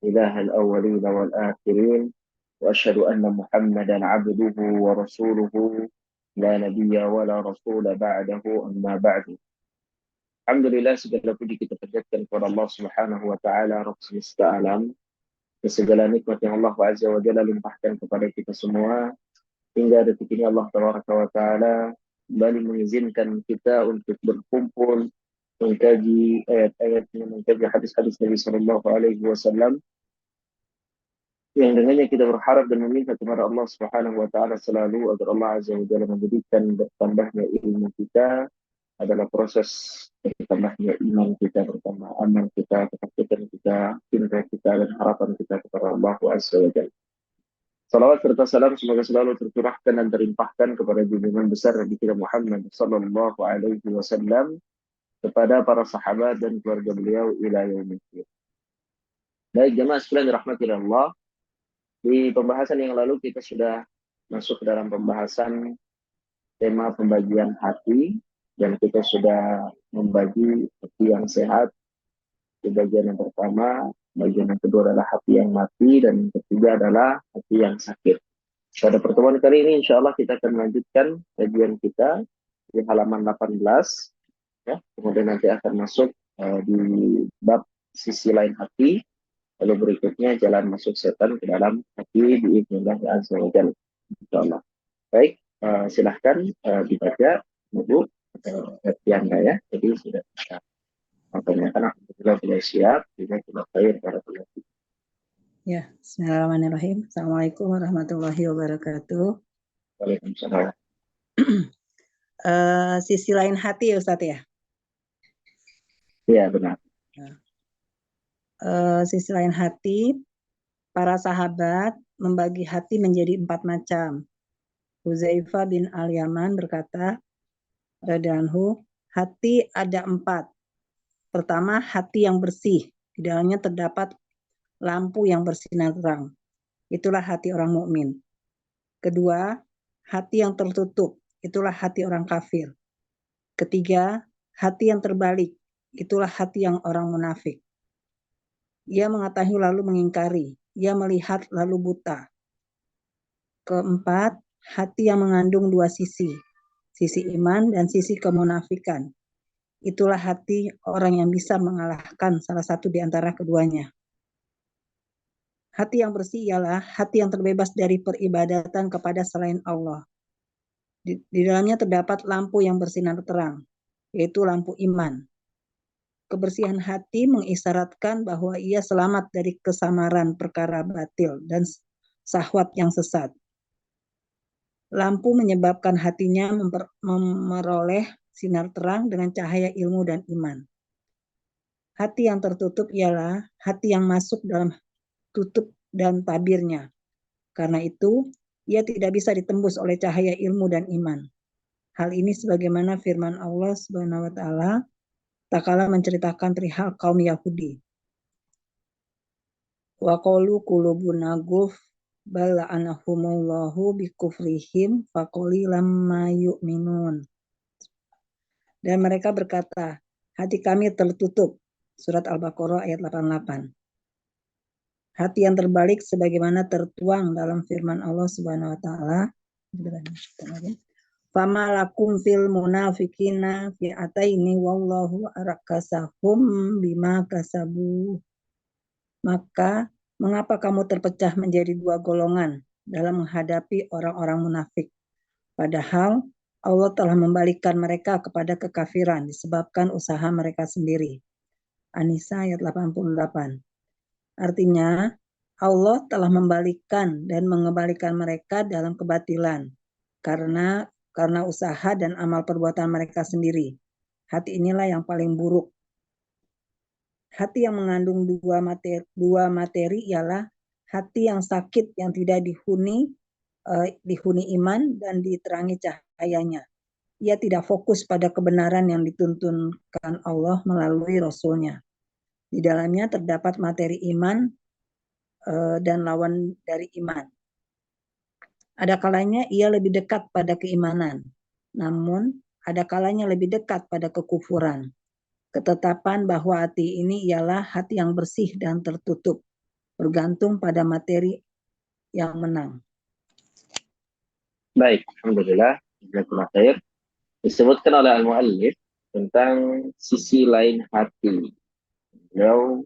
إله الأولين والآخرين وأشهد أن محمدا عبده ورسوله لا نبي ولا رسول بعده أما بعد. Alhamdulillah segala puji kita panjatkan kepada Allah Subhanahu wa taala Rabb semesta alam. Dan segala nikmat yang Allah Azza wa Jalla limpahkan kepada kita semua hingga detik ini Allah Tabaraka wa taala kembali mengizinkan kita untuk berkumpul mengkaji ayat-ayatnya, mengkaji hadis-hadis Nabi Sallallahu Alaihi Wasallam yang dengannya kita berharap dan meminta kepada Allah Subhanahu wa taala selalu agar Allah Azza wa Jalla menjadikan bertambahnya ilmu kita adalah proses bertambahnya iman kita, bertambah amal kita, ketakutan kita, cinta kita, dan harapan kita kepada Allah Azza wa Jalla. Salawat serta salam semoga selalu tercurahkan dan terimpahkan kepada junjungan besar Nabi kita Muhammad Sallallahu Alaihi Wasallam, kepada para sahabat dan keluarga beliau ila yaumil qiyamah. Baik jemaah sekalian dirahmati Allah, di pembahasan yang lalu kita sudah masuk dalam pembahasan tema pembagian hati, dan kita sudah membagi hati yang sehat di bagian yang pertama, bagian yang kedua adalah hati yang mati, dan yang ketiga adalah hati yang sakit. Pada pertemuan kali ini insya Allah kita akan melanjutkan kajian kita di halaman 18, ya. Kemudian nanti akan masuk di bab sisi lain hati, lalu berikutnya jalan masuk setan ke dalam hati biidznillah azza wa jalla, insya Allah. Baik, silahkan dibaca dulu Anda ya. Jadi sudah bisa menanyakan apabila sudah siap, juga sudah khair para peneliti. Ya, bismillahirrahmanirrahim. Assalamualaikum warahmatullahi wabarakatuh. Waalaikumsalam. Sisi lain hati ya Ustadz ya? Iya benar. Sisi lain hati, para sahabat membagi hati menjadi 4 macam. Huzaifah bin Al-Yaman berkata, radhiyallahu, hati ada 4. Pertama, hati yang bersih, di dalamnya terdapat lampu yang bersinar terang. Itulah hati orang mukmin. Kedua, hati yang tertutup, itulah hati orang kafir. Ketiga, hati yang terbalik, itulah hati yang orang munafik. Ia mengetahui lalu mengingkari, ia melihat lalu buta. Keempat, hati yang mengandung 2 sisi iman dan sisi kemunafikan. Itulah hati orang yang bisa mengalahkan salah satu di antara keduanya. Hati yang bersih ialah hati yang terbebas dari peribadatan kepada selain Allah. Di dalamnya terdapat lampu yang bersinar terang, yaitu lampu iman. Kebersihan hati mengisyaratkan bahwa ia selamat dari kesamaran perkara batil dan syahwat yang sesat. Lampu menyebabkan hatinya memperoleh sinar terang dengan cahaya ilmu dan iman. Hati yang tertutup ialah hati yang masuk dalam tutup dan tabirnya. Karena itu, ia tidak bisa ditembus oleh cahaya ilmu dan iman. Hal ini sebagaimana firman Allah Subhanahu wa taala tatkala menceritakan perihal kaum Yahudi. Wa qalu qulubuna gulf bal la'anahumullahu bikufrihim faqalilam ma yu'minun. Dan mereka berkata, hati kami tertutup. Surat Al-Baqarah ayat 88. Hati yang terbalik sebagaimana tertuang dalam firman Allah Subhanahu wa taala. Fama lakum fil munafiqina fi'ataini wallahu arakasahum bima kasabu. Maka mengapa kamu terpecah menjadi 2 golongan dalam menghadapi orang-orang munafik? Padahal Allah telah membalikkan mereka kepada kekafiran disebabkan usaha mereka sendiri. An-Nisa ayat 88. Artinya, Allah telah membalikkan dan mengembalikan mereka dalam kebatilan karena usaha dan amal perbuatan mereka sendiri. Hati inilah yang paling buruk. Hati yang mengandung dua materi ialah hati yang sakit yang tidak dihuni iman dan diterangi cahayanya. Ia tidak fokus pada kebenaran yang dituntunkan Allah melalui Rasul-Nya. Di dalamnya terdapat materi iman dan lawan dari iman. Ada kalanya ia lebih dekat pada keimanan, namun ada kalanya lebih dekat pada kekufuran. Ketetapan bahwa hati ini ialah hati yang bersih dan tertutup. bergantung pada materi yang menang. Baik, alhamdulillah. Jazakallahu khair. Disebutkan oleh al-muallif tentang sisi lain hati. Beliau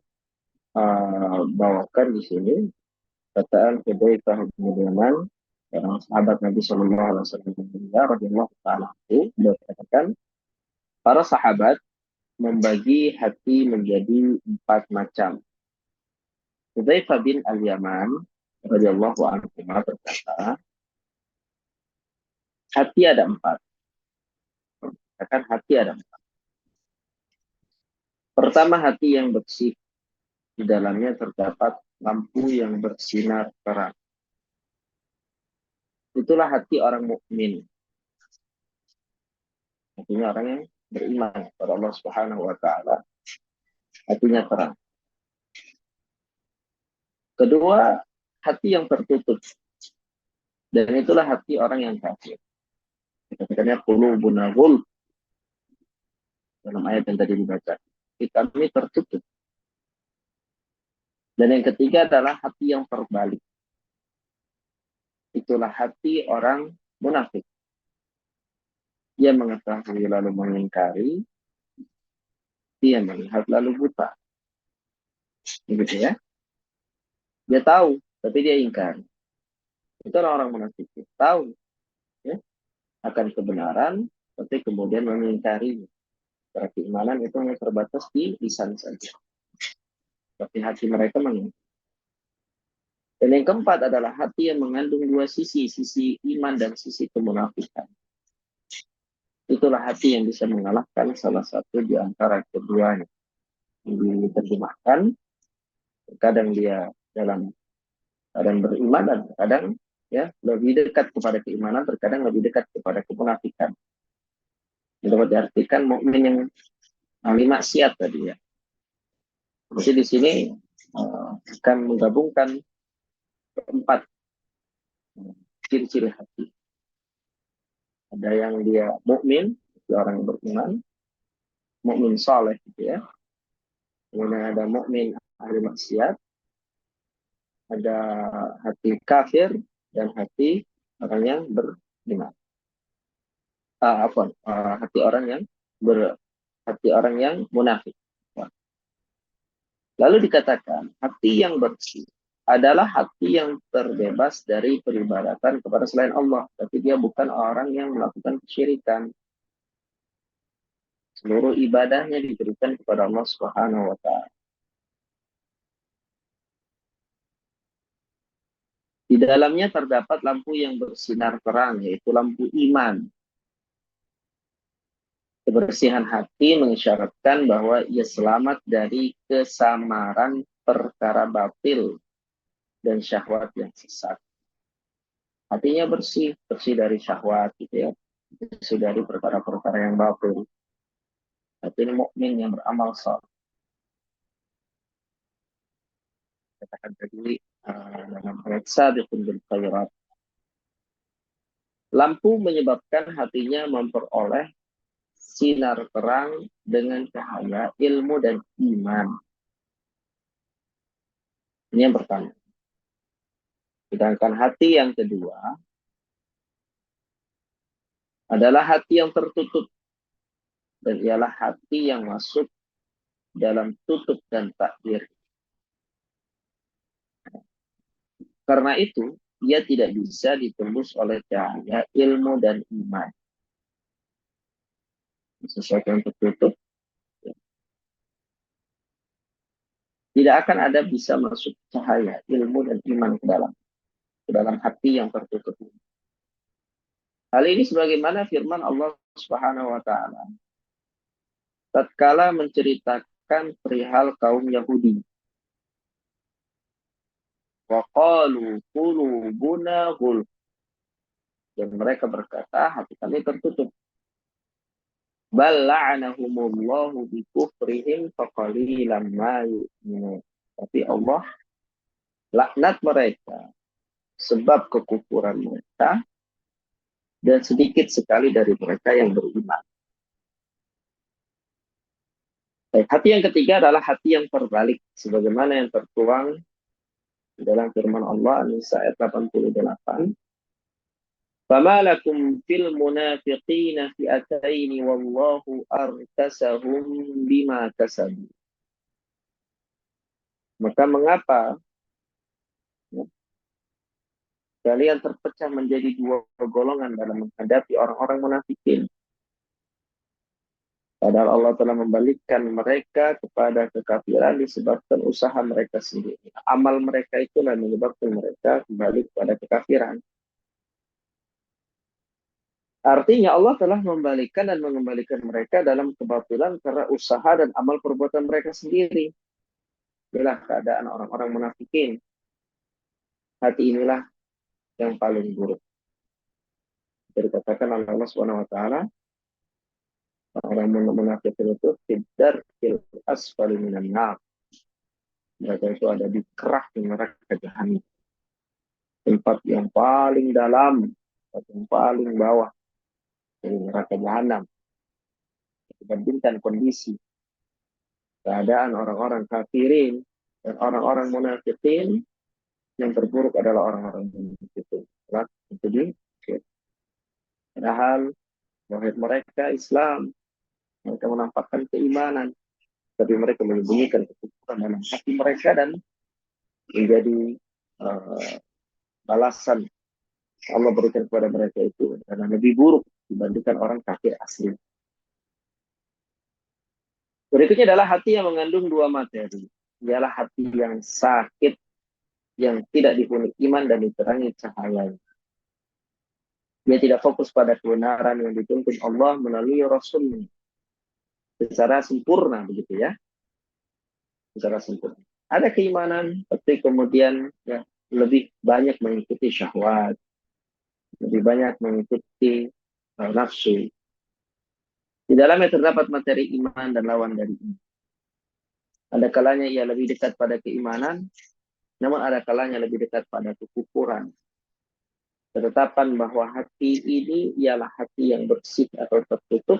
bawakan di sini perkataan Hudzaifah bin Yaman, seorang sahabat Nabi Shallallahu Alaihi Wasallam radhiyallahu taala anhu, beliau katakan para sahabat membagi hati menjadi 4 macam. Hudzaifah bin al-Yaman radhiyallahu anhu berkata, hati ada 4. Katakan hati ada 4. Pertama, hati yang bersih. Di dalamnya terdapat lampu yang bersinar terang. Itulah hati orang mukmin. Artinya orang yang beriman kepada Allah Subhanahu wa taala. Hatinya terang. Kedua, hati yang tertutup. Dan itulah hati orang yang kafir. Katakannya qulubuna ghulf. Dalam ayat yang tadi dibaca. Kami tertutup. Dan yang ketiga adalah hati yang terbalik. Itulah hati orang munafik. Dia mengetahui lalu mengingkari. Dia melihat lalu buta. Begitu ya. Dia tahu, tapi dia ingkar. Itu orang munafik. Dia tahu ya, akan kebenaran, tapi kemudian mengingkari. Karena keimanan itu hanya terbatas di lisan saja. Tapi hati mereka mengingkari. Dan yang keempat adalah hati yang mengandung 2 sisi, sisi iman dan sisi kemunafikan. Itulah hati yang bisa mengalahkan salah satu di antara keduanya. Diterjemahkan, kadang dia dalam keadaan beriman dan kadang ya lebih dekat kepada keimanan, terkadang lebih dekat kepada kemunafikan. Dapat diartikan mukmin yang ahli maksiat tadi ya. Jadi di sini akan menggabungkan keempat ciri-ciri hati. Ada yang dia mukmin, orang yang beriman, mukmin saleh gitu ya. Kemudian ada mukmin ahli maksiat, ada hati kafir dan hati orang yang beriman. Hati orang yang munafik. Lalu dikatakan hati yang bersih adalah hati yang terbebas dari peribadatan kepada selain Allah, tapi dia bukan orang yang melakukan kesyirikan. Seluruh ibadahnya diberikan kepada Allah Subhanahu wa taala. Di dalamnya terdapat lampu yang bersinar terang, yaitu lampu iman. Kebersihan hati mengisyaratkan bahwa ia selamat dari kesamaran perkara batil dan syahwat yang sesat. Hatinya bersih, bersih dari syahwat gitu ya. Bersih dari perkara-perkara yang batil. Hati ini mukmin yang beramal saleh. Katakan tadi dalam ayat sabiqun bil khairat. Lampu menyebabkan hatinya memperoleh sinar terang dengan cahaya ilmu dan iman. Ini yang pertama. Sedangkan hati yang kedua adalah hati yang tertutup. Dan ialah hati yang masuk dalam tutup dan takdir. Karena itu, ia tidak bisa ditembus oleh cahaya ilmu dan iman. Sesuatu yang tertutup, tidak akan ada bisa masuk cahaya ilmu dan iman ke dalam hati yang tertutup. Hal ini sebagaimana firman Allah Subhanahu wa taala tatkala menceritakan perihal kaum Yahudi. Wa qalu qulubuna ghulf. Dan mereka berkata, hati kami tertutup. Bal la'anahumullahu bi kufrihim faqalilan ma yu'minun. Tapi Allah laknat mereka sebab kekufuran mereka dan sedikit sekali dari mereka yang beriman. Baik, hati yang ketiga adalah hati yang terbalik sebagaimana yang tertuang dalam firman Allah An-Nisa ayat 88. Fama lakum fil munafiqina fi'ataini wallahu arkasahum bima kasabu. Maka mengapa ya, kalian terpecah menjadi dua golongan dalam menghadapi orang-orang munafikin? Padahal Allah telah membalikkan mereka kepada kekafiran disebabkan usaha mereka sendiri. Amal mereka itulah menyebabkan mereka kembali kepada kekafiran. Artinya Allah telah membalikkan dan mengembalikan mereka dalam kebatilan karena usaha dan amal perbuatan mereka sendiri. Inilah keadaan orang-orang munafikin. Hati inilah yang paling buruk. Jadi katakan Allah Subhanahu wa taala, orang munafikin itu tidar fil asfali minan nar. Mereka itu ada di kerah neraka jahanam. Tempat yang paling dalam, tempat yang paling bawah dari neraka jahanam. Dibandingkan kondisi keadaan orang-orang kafirin dan orang-orang munafikin, yang terburuk adalah orang-orang munafikin. Itu di padahal wahid mereka Islam, mereka menampakkan keimanan, tapi mereka menyembunyikan kekufuran dalam hati mereka dan menjadi balasan Allah berikan kepada mereka itu karena lebih buruk dibandingkan orang kafir asli. Berikutnya adalah hati yang mengandung dua materi. Ialah hati yang sakit, yang tidak dihuni iman dan diterangi cahaya. Dia tidak fokus pada kebenaran yang dituntun Allah melalui Rasul secara sempurna, begitu ya. Secara sempurna. Ada keimanan, tapi kemudian ya, lebih banyak mengikuti syahwat, lebih banyak mengikuti nafsu. Di dalamnya terdapat materi iman dan lawan dari iman. Ada kalanya ia lebih dekat pada keimanan, namun ada kalanya lebih dekat pada kekufuran. Ketetapan bahwa hati ini ialah hati yang bersih atau tertutup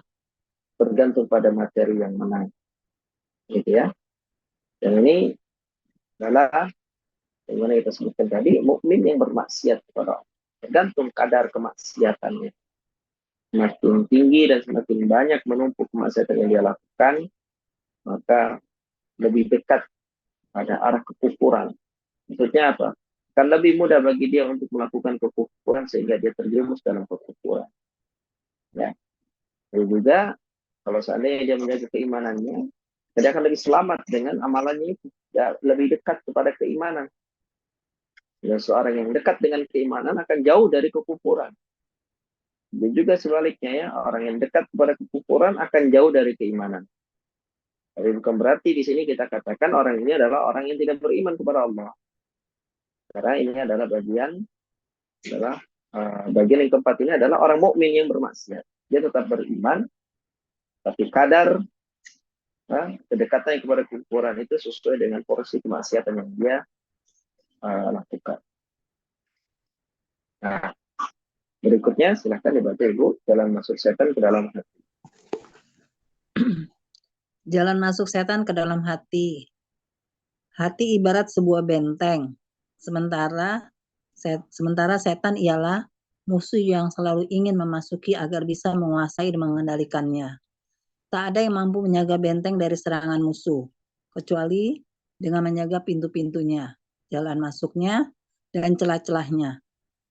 bergantung pada materi yang mana. Gitu ya. Dan ini adalah yang mana kita sebutkan tadi, mukmin yang bermaksiat kepada Allah. Tergantung kadar kemaksiatannya. Semakin tinggi dan semakin banyak menumpuk kemaksiatan yang dia lakukan, maka lebih dekat pada arah kekufuran. Maksudnya apa? Kan lebih mudah bagi dia untuk melakukan kekufuran sehingga dia terjerumus dalam kekufuran. Ya. Dan juga kalau seandainya dia menjaga keimanannya, dia akan lebih selamat dengan amalannya itu. Ya, lebih dekat kepada keimanan. Dan seorang yang dekat dengan keimanan akan jauh dari kekufuran. Dan juga sebaliknya ya, orang yang dekat kepada kekufuran akan jauh dari keimanan. Tapi bukan berarti di sini kita katakan orang ini adalah orang yang tidak beriman kepada Allah. Karena ini adalah bagian yang keempat ini adalah orang mukmin yang bermaksiat. Dia tetap beriman, tapi kadar kedekatan kepada kekufuran itu sesuai dengan porsi kemaksiatan yang dia lakukan. Nah, berikutnya silahkan dibaca Ibu, jalan masuk setan ke dalam hati. Jalan masuk setan ke dalam hati. Hati ibarat sebuah benteng. Sementara setan ialah musuh yang selalu ingin memasuki agar bisa menguasai dan mengendalikannya. Tak ada yang mampu menjaga benteng dari serangan musuh, kecuali dengan menjaga pintu-pintunya, jalan masuknya, dan celah-celahnya.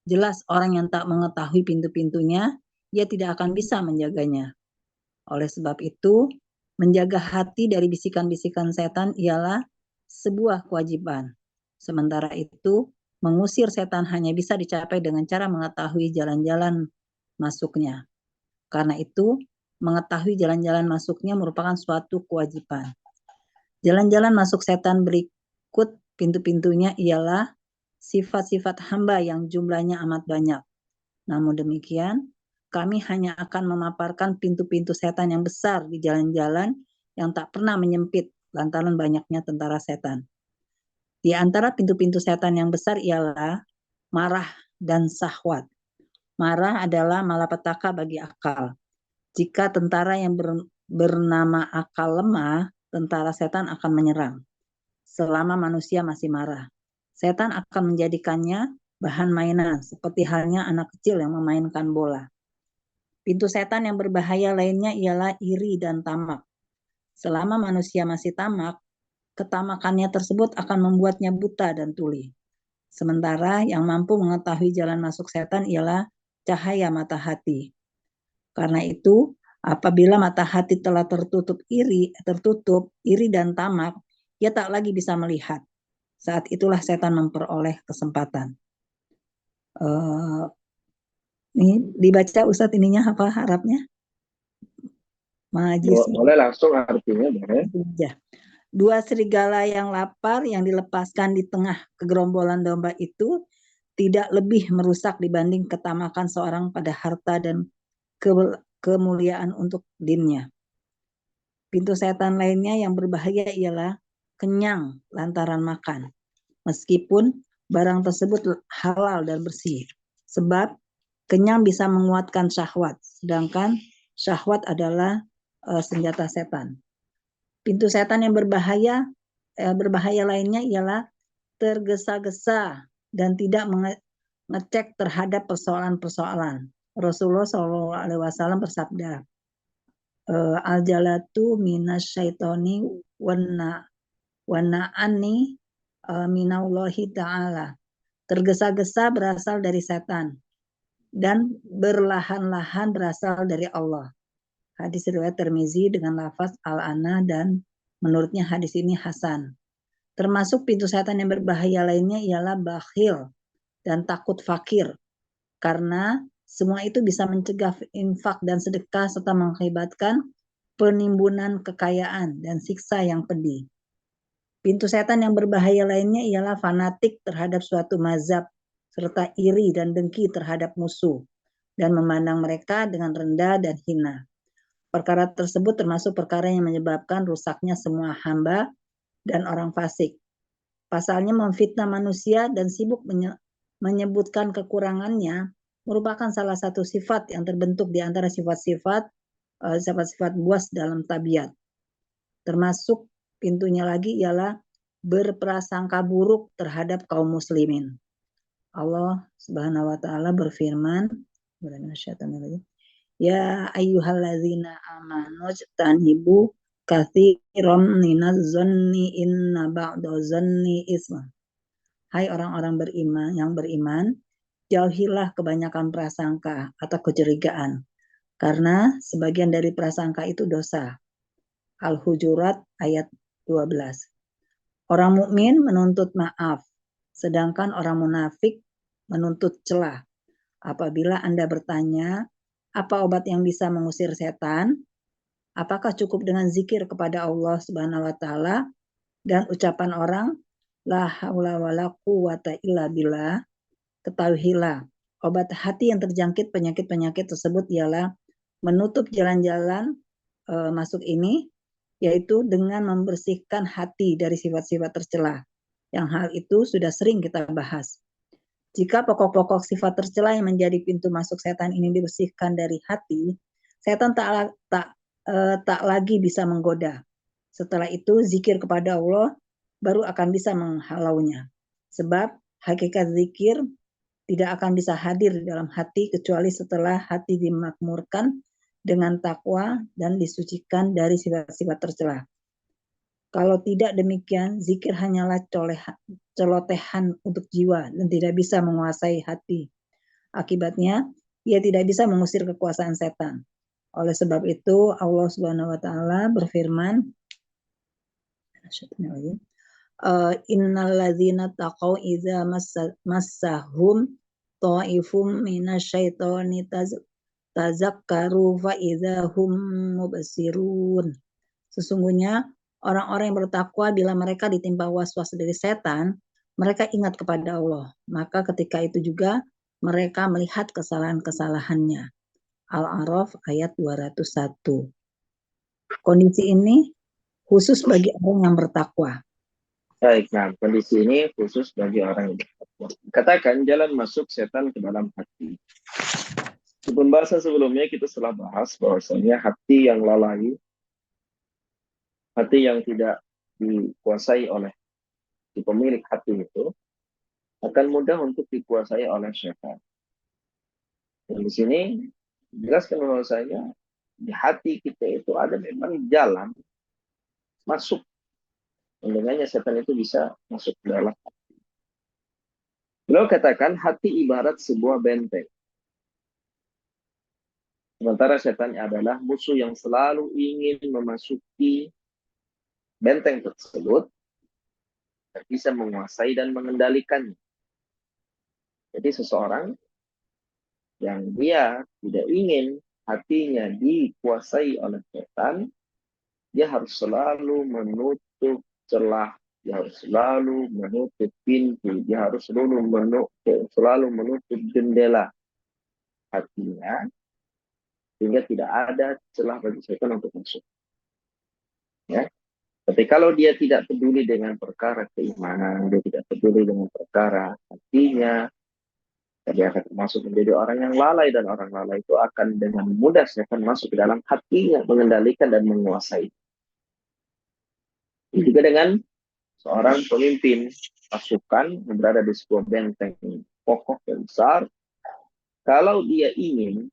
Jelas orang yang tak mengetahui pintu-pintunya, ia tidak akan bisa menjaganya. Oleh sebab itu, menjaga hati dari bisikan-bisikan setan ialah sebuah kewajiban. Sementara itu, mengusir setan hanya bisa dicapai dengan cara mengetahui jalan-jalan masuknya. Karena itu, mengetahui jalan-jalan masuknya merupakan suatu kewajiban. Jalan-jalan masuk setan berikut pintu-pintunya ialah sifat-sifat hamba yang jumlahnya amat banyak. Namun demikian, kami hanya akan memaparkan pintu-pintu setan yang besar di jalan-jalan yang tak pernah menyempit lantaran banyaknya tentara setan. Di antara pintu-pintu setan yang besar ialah marah dan syahwat. Marah adalah malapetaka bagi akal. Jika tentara yang bernama akal lemah, tentara setan akan menyerang. Selama manusia masih marah. setan akan menjadikannya bahan mainan, seperti halnya anak kecil yang memainkan bola. Pintu setan yang berbahaya lainnya ialah iri dan tamak. Selama manusia masih tamak, ketamakannya tersebut akan membuatnya buta dan tuli. Sementara yang mampu mengetahui jalan masuk setan ialah cahaya mata hati. Karena itu, apabila mata hati telah tertutup iri dan tamak, ia tak lagi bisa melihat. Saat itulah setan memperoleh kesempatan. Ini dibaca Ustadz ininya apa harapnya? Majisnya. Boleh langsung artinya, boleh. Ya. Dua serigala yang lapar yang dilepaskan di tengah kegerombolan domba itu tidak lebih merusak dibanding ketamakan seorang pada harta dan kemuliaan untuk dinnya. Pintu setan lainnya yang berbahaya ialah kenyang lantaran makan, meskipun barang tersebut halal dan bersih. Sebab kenyang bisa menguatkan syahwat, sedangkan syahwat adalah senjata setan. Pintu setan yang berbahaya lainnya ialah tergesa-gesa dan tidak mengecek terhadap persoalan-persoalan. Rasulullah SAW bersabda, al-jalatu minasyaitoni wana'ani minallahi ta'ala. Tergesa-gesa berasal dari setan dan berlahan-lahan berasal dari Allah. Hadis riwayat Tirmizi dengan lafaz al-ana dan menurutnya hadis ini hasan. Termasuk pintu setan yang berbahaya lainnya ialah bakhil dan takut fakir. Karena semua itu bisa mencegah infak dan sedekah serta mengakibatkan penimbunan kekayaan dan siksa yang pedih. Pintu setan yang berbahaya lainnya ialah fanatik terhadap suatu mazhab serta iri dan dengki terhadap musuh dan memandang mereka dengan rendah dan hina. Perkara tersebut termasuk perkara yang menyebabkan rusaknya semua hamba dan orang fasik. Pasalnya memfitnah manusia dan sibuk menyebutkan kekurangannya merupakan salah satu sifat yang terbentuk di antara sifat-sifat buas dalam tabiat. Termasuk pintunya lagi ialah berprasangka buruk terhadap kaum muslimin. Allah Subhanahu wa taala berfirman, ya ayyuhalladzina amanu jtanibu katsiran minaz zanni inna ba'da zanni isma. Hai orang-orang beriman, jauhilah kebanyakan prasangka atau kecurigaan, karena sebagian dari prasangka itu dosa. Al-Hujurat ayat 12. Orang mukmin menuntut maaf, sedangkan orang munafik menuntut celah. Apabila Anda bertanya, apa obat yang bisa mengusir setan? Apakah cukup dengan zikir kepada Allah Subhanahu wa taala dan ucapan orang la haula wala quwata illa billah? Ketahuilah, obat hati yang terjangkit penyakit-penyakit tersebut ialah menutup jalan-jalan masuk ini, yaitu dengan membersihkan hati dari sifat-sifat tercela. Yang hal itu sudah sering kita bahas. Jika pokok-pokok sifat tercela yang menjadi pintu masuk setan ini dibersihkan dari hati, setan tak lagi bisa menggoda. Setelah itu zikir kepada Allah baru akan bisa menghalaunya. Sebab hakikat zikir tidak akan bisa hadir di dalam hati kecuali setelah hati dimakmurkan dengan takwa dan disucikan dari sifat-sifat tercela. Kalau tidak demikian, zikir hanyalah celotehan untuk jiwa dan tidak bisa menguasai hati. Akibatnya, ia tidak bisa mengusir kekuasaan setan. Oleh sebab itu, Allah Subhanahu wa taala berfirman, innalladzina taqau idza massahum ta'ifum minasyaitoni tazakkaru fa idza hum mubsirun. Sesungguhnya orang-orang yang bertakwa bila mereka ditimpa was-was dari setan, mereka ingat kepada Allah. Maka ketika itu juga mereka melihat kesalahan-kesalahannya. Al-A'raf ayat 201. Kondisi ini khusus bagi orang yang bertakwa. Baik, nah kondisi ini khusus bagi orang yang bertakwa. Katakan jalan masuk setan ke dalam hati. Di pembahasan sebelumnya kita telah bahas bahwasanya hati yang lalai, hati yang tidak dikuasai oleh si pemilik hati itu, akan mudah untuk dikuasai oleh syaitan. Dan di sini jelaskan bahwasanya di hati kita itu ada memang jalan masuk, yang dengannya setan itu bisa masuk ke dalam. Beliau katakan hati ibarat sebuah benteng. Sementara setan adalah musuh yang selalu ingin memasuki benteng tersebut dan bisa menguasai dan mengendalikannya. Jadi seseorang yang dia tidak ingin hatinya dikuasai oleh setan, dia harus selalu menutup celah, dia harus selalu menutup pintu, dia harus selalu menutup jendela hatinya, sehingga tidak ada celah bagi setan untuk masuk. Ya. Tapi kalau dia tidak peduli dengan perkara keimanan, dia tidak peduli dengan perkara hatinya, dia akan masuk menjadi orang yang lalai, dan orang lalai itu akan dengan mudah akan masuk ke dalam hatinya, mengendalikan dan menguasai. Juga dengan seorang pemimpin pasukan yang berada di sebuah benteng kokoh dan besar, kalau dia ingin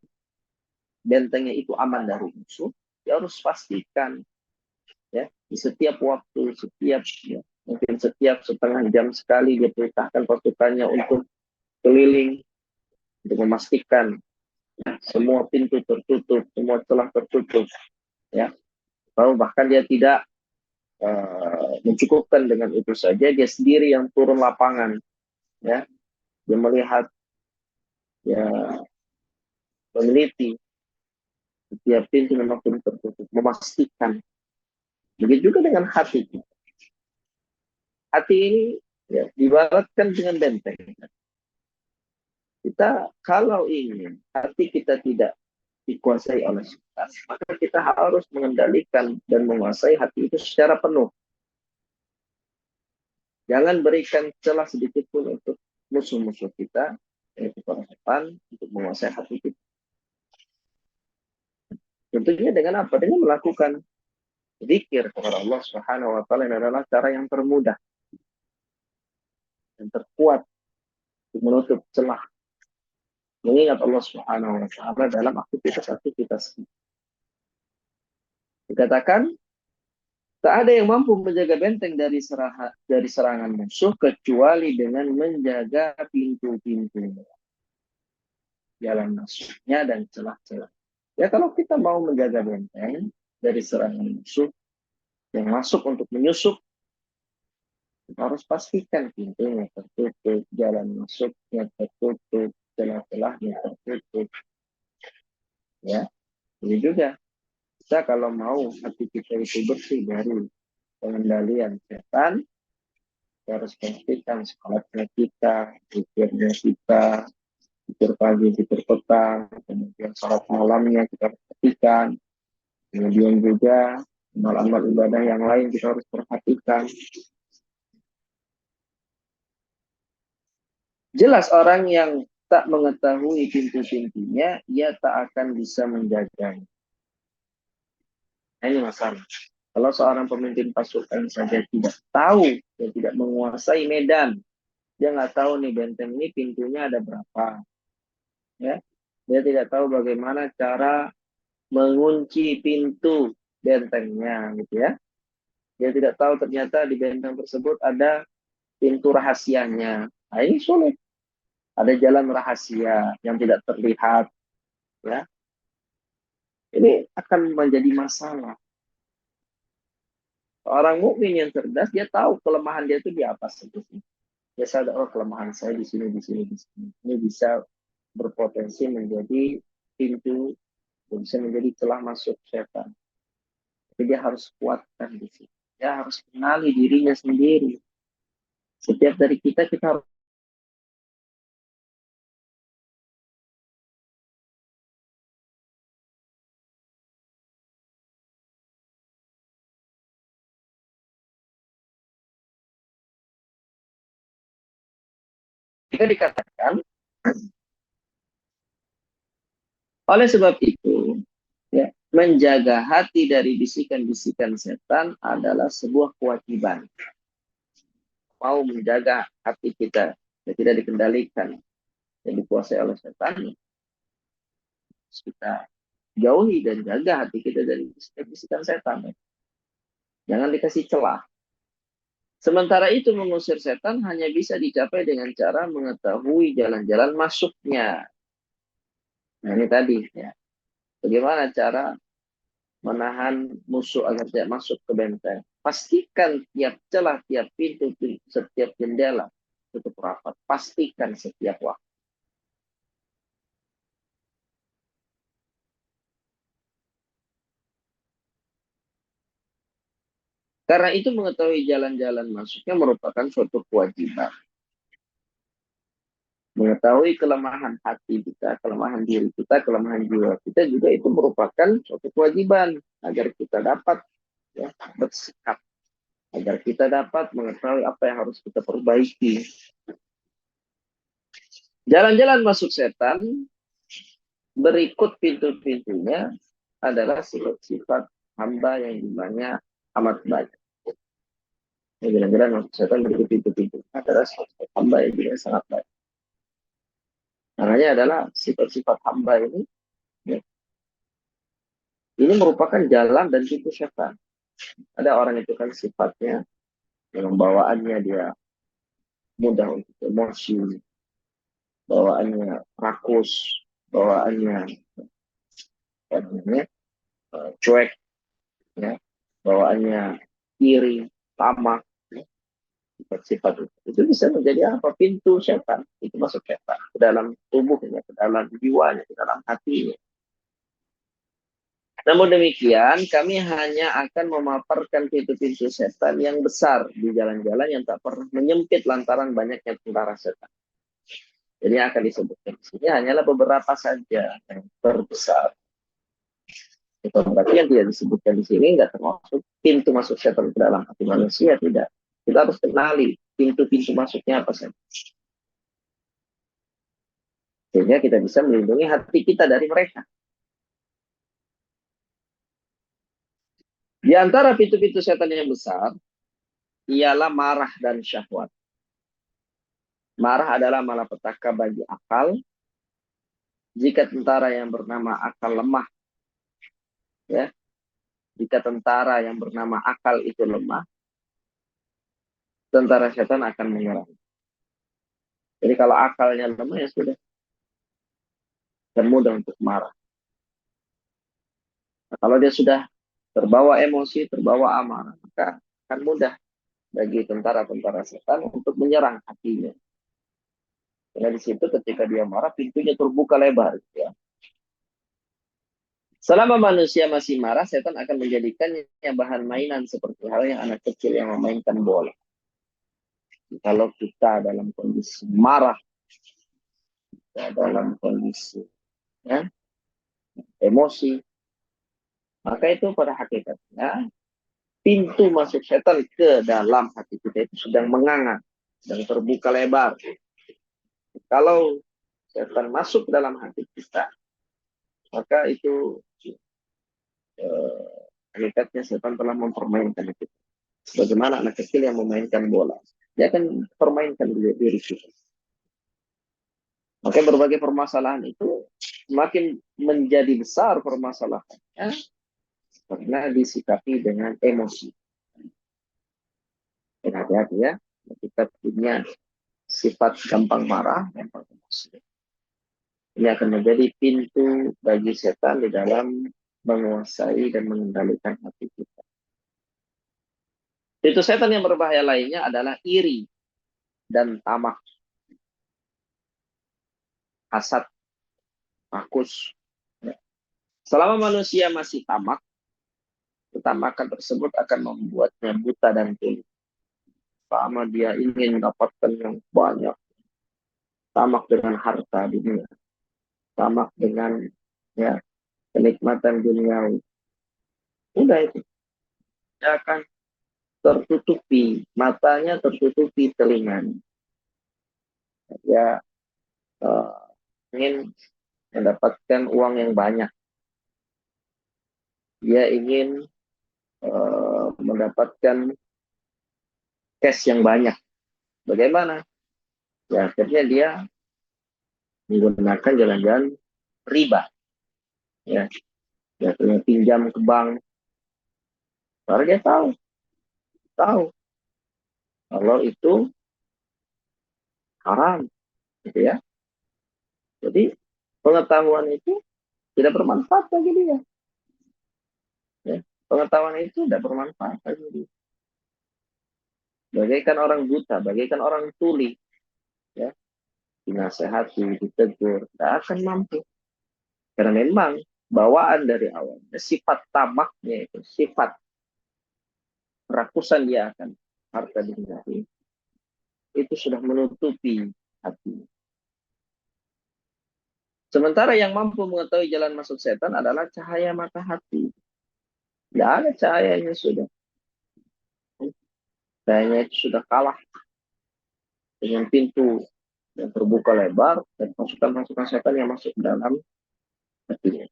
bentengnya itu aman dari musuh, dia harus pastikan ya di setiap waktu, mungkin setiap setengah jam sekali dia perintahkan pasukannya untuk keliling untuk memastikan semua pintu tertutup, semua celah tertutup, ya. Lalu bahkan dia tidak mencukupkan dengan itu saja, dia sendiri yang turun lapangan, ya, dia melihat, ya, meneliti setiap pintu memang tertutup, memastikan. Begitu juga dengan hati. Hati ini ya, dibaratkan dengan benteng. Kita kalau ingin hati kita tidak dikuasai oleh setan, maka kita harus mengendalikan dan menguasai hati itu secara penuh. Jangan berikan celah sedikit pun untuk musuh-musuh kita, yaitu para setan, untuk menguasai hati kita. Tentunya dengan apa? Dengan melakukan zikir kepada Allah Subhanahu wa taala adalah cara yang termudah dan terkuat untuk menutup celah mengingat Allah Subhanahu wa taala dalam aktivitas-aktivitas. Dikatakan tak ada yang mampu menjaga benteng dari serangan musuh kecuali dengan menjaga pintu-pintu jalan masuknya dan celah-celah. Ya, kalau kita mau menjaga benteng dari serangan musuh yang masuk untuk menyusup, kita harus pastikan pintunya tertutup, jalan masuknya tertutup, celah-celahnya tertutup. Ya, ini juga kita kalau mau hati kita itu bersih dari pengendalian setan, kita harus pastikan sholatnya kita, zikirnya kita, zikir pagi, zikir petang, kemudian sholat malamnya kita perhatikan, kemudian juga amal-amal ibadah yang lain kita harus perhatikan. Jelas orang yang tak mengetahui pintu-pintunya, ia tak akan bisa menjaganya. Ini masalah. Kalau seorang pemimpin pasukan saja tidak tahu, dia tidak menguasai medan, dia nggak tahu nih benteng ini pintunya ada berapa, ya, dia tidak tahu bagaimana cara mengunci pintu bentengnya, gitu ya. Dia tidak tahu ternyata di benteng tersebut ada pintu rahasianya. Nah, ini sulit. Ada jalan rahasia yang tidak terlihat, ya. Ini akan menjadi masalah. Orang mukmin yang cerdas, dia tahu kelemahan dia itu di apa saja. Dia sadar, oh, kelemahan saya di sini, di sini, di sini. Ini bisa berpotensi menjadi pintu, bisa menjadi celah masuk setan. Tapi dia harus kuatkan di sini. Dia harus kenali dirinya sendiri. Setiap dari kita harus jika dikatakan oleh sebab itu, ya, menjaga hati dari bisikan-bisikan setan adalah sebuah kewajiban. Mau menjaga hati kita ya tidak dikendalikan dan dikuasai oleh setan, kita jauhi dan jaga hati kita dari bisikan setan. Jangan dikasih celah. Sementara itu mengusir setan hanya bisa dicapai dengan cara mengetahui jalan-jalan masuknya. Nah ini tadi ya. Bagaimana cara menahan musuh agar tidak masuk ke benteng. Pastikan tiap celah, tiap pintu, setiap jendela tutup rapat. Pastikan setiap waktu. Karena itu mengetahui jalan-jalan masuknya merupakan suatu kewajiban. Mengetahui kelemahan hati kita, kelemahan diri kita, kelemahan jiwa kita juga itu merupakan suatu kewajiban agar kita dapat ya, bersikap, agar kita dapat mengetahui apa yang harus kita perbaiki. Jalan-jalan masuk setan berikut pintu-pintunya adalah sifat-sifat hamba yang jumlahnya amat banyak. Jalan-jalan masuk setan berikut pintu-pintu adalah sifat hamba yang jumlahnya sangat banyak. Makanya adalah sifat-sifat hamba ini, ya, ini merupakan jalan dan pintu setan. Ada orang itu kan sifatnya, yang bawaannya dia mudah untuk emosi, bawaannya rakus, bawaannya cuek, ya, bawaannya iri, tamak, ya, sifat-sifat itu bisa menjadi apa? Pintu setan. Itu masuk setan ke dalam tubuhnya, ke dalam jiwanya, ke dalam hatinya. Namun demikian, kami hanya akan memaparkan pintu-pintu setan yang besar di jalan-jalan yang tak pernah menyempit lantaran banyaknya tentara setan. Jadi yang akan disebutkan di sini hanyalah beberapa saja yang terbesar. Itu berarti yang tidak disebutkan di sini nggak termasuk pintu masuk setan ke dalam hati manusia, tidak. Kita harus kenali pintu-pintu masuknya apa saja. Sehingga kita bisa melindungi hati kita dari mereka. Di antara pintu-pintu setan yang besar, ialah marah dan syahwat. Marah adalah malapetaka bagi akal. Jika tentara yang bernama akal lemah, ya, jika tentara yang bernama akal itu lemah, tentara setan akan menyerang. Jadi kalau akalnya lemah ya sudah, dan mudah untuk marah. Nah, kalau dia sudah terbawa emosi, terbawa amarah, maka akan mudah bagi tentara-tentara setan untuk menyerang hatinya. Karena di situ ketika dia marah, pintunya terbuka lebar. Ya. Selama manusia masih marah, setan akan menjadikannya bahan mainan seperti halnya anak kecil yang memainkan bola. Kalau kita dalam kondisi marah, kita dalam kondisi ya, emosi, maka itu pada hakikatnya pintu masuk setan ke dalam hati kita itu sedang menganga, sedang terbuka lebar. Kalau setan masuk ke dalam hati kita, maka itu hakikatnya setan telah mempermainkan kita. Bagaimana anak kecil yang memainkan bola, dia akan permainkan diri kita. Maka berbagai permasalahan itu semakin menjadi besar permasalahannya karena disikapi dengan emosi. Dan hati-hati ya, kita punya sifat gampang marah, gampang emosi. Ini akan menjadi pintu bagi setan di dalam menguasai dan mengendalikan hati kita. Pintu setan yang berbahaya lainnya adalah iri dan tamak, hasad, rakus. Selama manusia masih tamak, ketamakan tersebut akan membuatnya buta dan tuli. Selama dia ingin mendapatkan yang banyak, tamak dengan harta dunia, tamak dengan ya kenikmatan duniawi, udah itu dia akan tertutupi matanya, tertutupi telinganya. Dia ingin mendapatkan uang yang banyak, dia ingin mendapatkan cash yang banyak. Bagaimana? Ya, akhirnya dia menggunakan jalan-jalan riba. Ya, dia punya pinjam ke bank. Baru dia tahu kalau itu haram, gitu ya. Jadi pengetahuan itu tidak bermanfaat bagi dia. Ya. Pengetahuan itu tidak bermanfaat bagi dia. Bagaikan orang buta, bagaikan orang tuli, ya, dinasehati, ditegur, tidak akan mampu. Karena memang bawaan dari awalnya, sifat tamaknya itu, sifat kerakusan dia akan harta dunia itu sudah menutupi hati. Sementara yang mampu mengetahui jalan masuk setan adalah cahaya mata hati. Tidak ada cahayanya sudah. Cahayanya itu sudah kalah dengan pintu yang terbuka lebar dan pasukan-pasukan setan yang masuk ke dalam hatinya.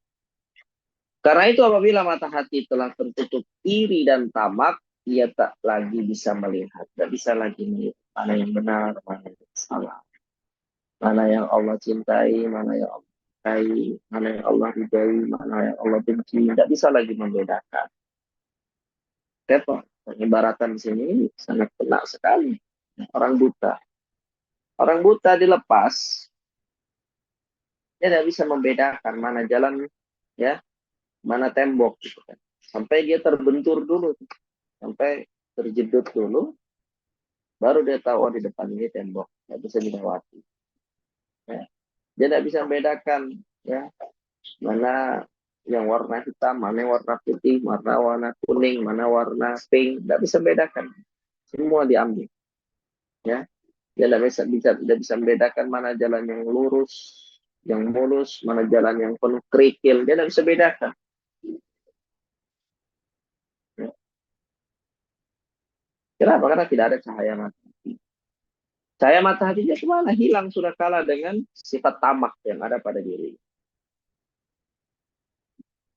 Karena itu apabila mata hati telah tertutup iri dan tamak, ia tak lagi bisa melihat. Tidak bisa lagi melihat mana yang benar, mana yang salah. Mana yang Allah cintai, mana yang Allah cintai, mana yang Allah ridai, mana yang Allah benci. Tidak bisa lagi membedakan. Kenapa? Pengibaratan di sini sangat kena sekali. Orang buta. Orang buta dilepas, dia tidak bisa membedakan mana jalan, ya, mana tembok. Gitu kan. Sampai dia terbentur dulu. Sampai terjedut dulu, baru dia tahu oh, di depan ini tembok. Tidak bisa dilewati. Ya. Dia tidak bisa membedakan, ya, mana yang warna hitam, mana yang warna putih, mana warna kuning, mana warna pink. Tidak bisa membedakan. Semua diambil. Ya. Dia tidak bisa membedakan mana jalan yang lurus, yang mulus, mana jalan yang penuh kerikil. Dia tidak bisa bedakan. Ya. Kenapa? Karena tidak ada cahaya mata hati. Cahaya mata hatinya kemana? Hilang, sudah kalah dengan sifat tamak yang ada pada diri.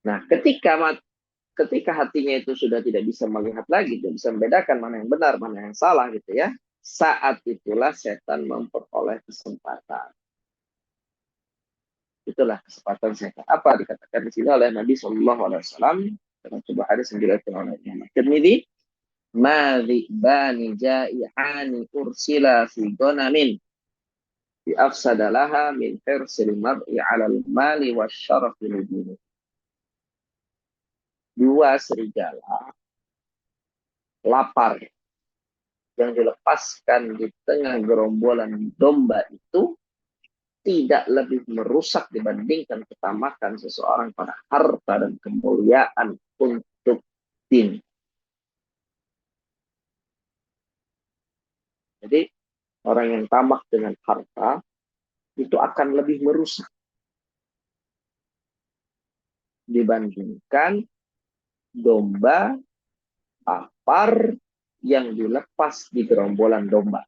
Nah, ketika hatinya itu sudah tidak bisa melihat lagi, tidak bisa membedakan mana yang benar, mana yang salah gitu ya. Saat itulah setan memperoleh kesempatan. Itulah kesempatan setan. Apa dikatakan di sini oleh Nabi Shallallahu Alaihi Wasallam dalam sebuah hadis yang diriwayatkan oleh Imam Tirmidzi, "Madhi bani jaihani ursila fi gonamin bi afsadalaha min hirsil mar'i 'alal mali wasyarafi lidini." Dua serigala lapar yang dilepaskan di tengah gerombolan domba itu tidak lebih merusak dibandingkan ketamakan seseorang pada harta dan kemuliaan untuk din. Jadi orang yang tamak dengan harta itu akan lebih merusak dibandingkan domba lapar yang dilepas di gerombolan domba.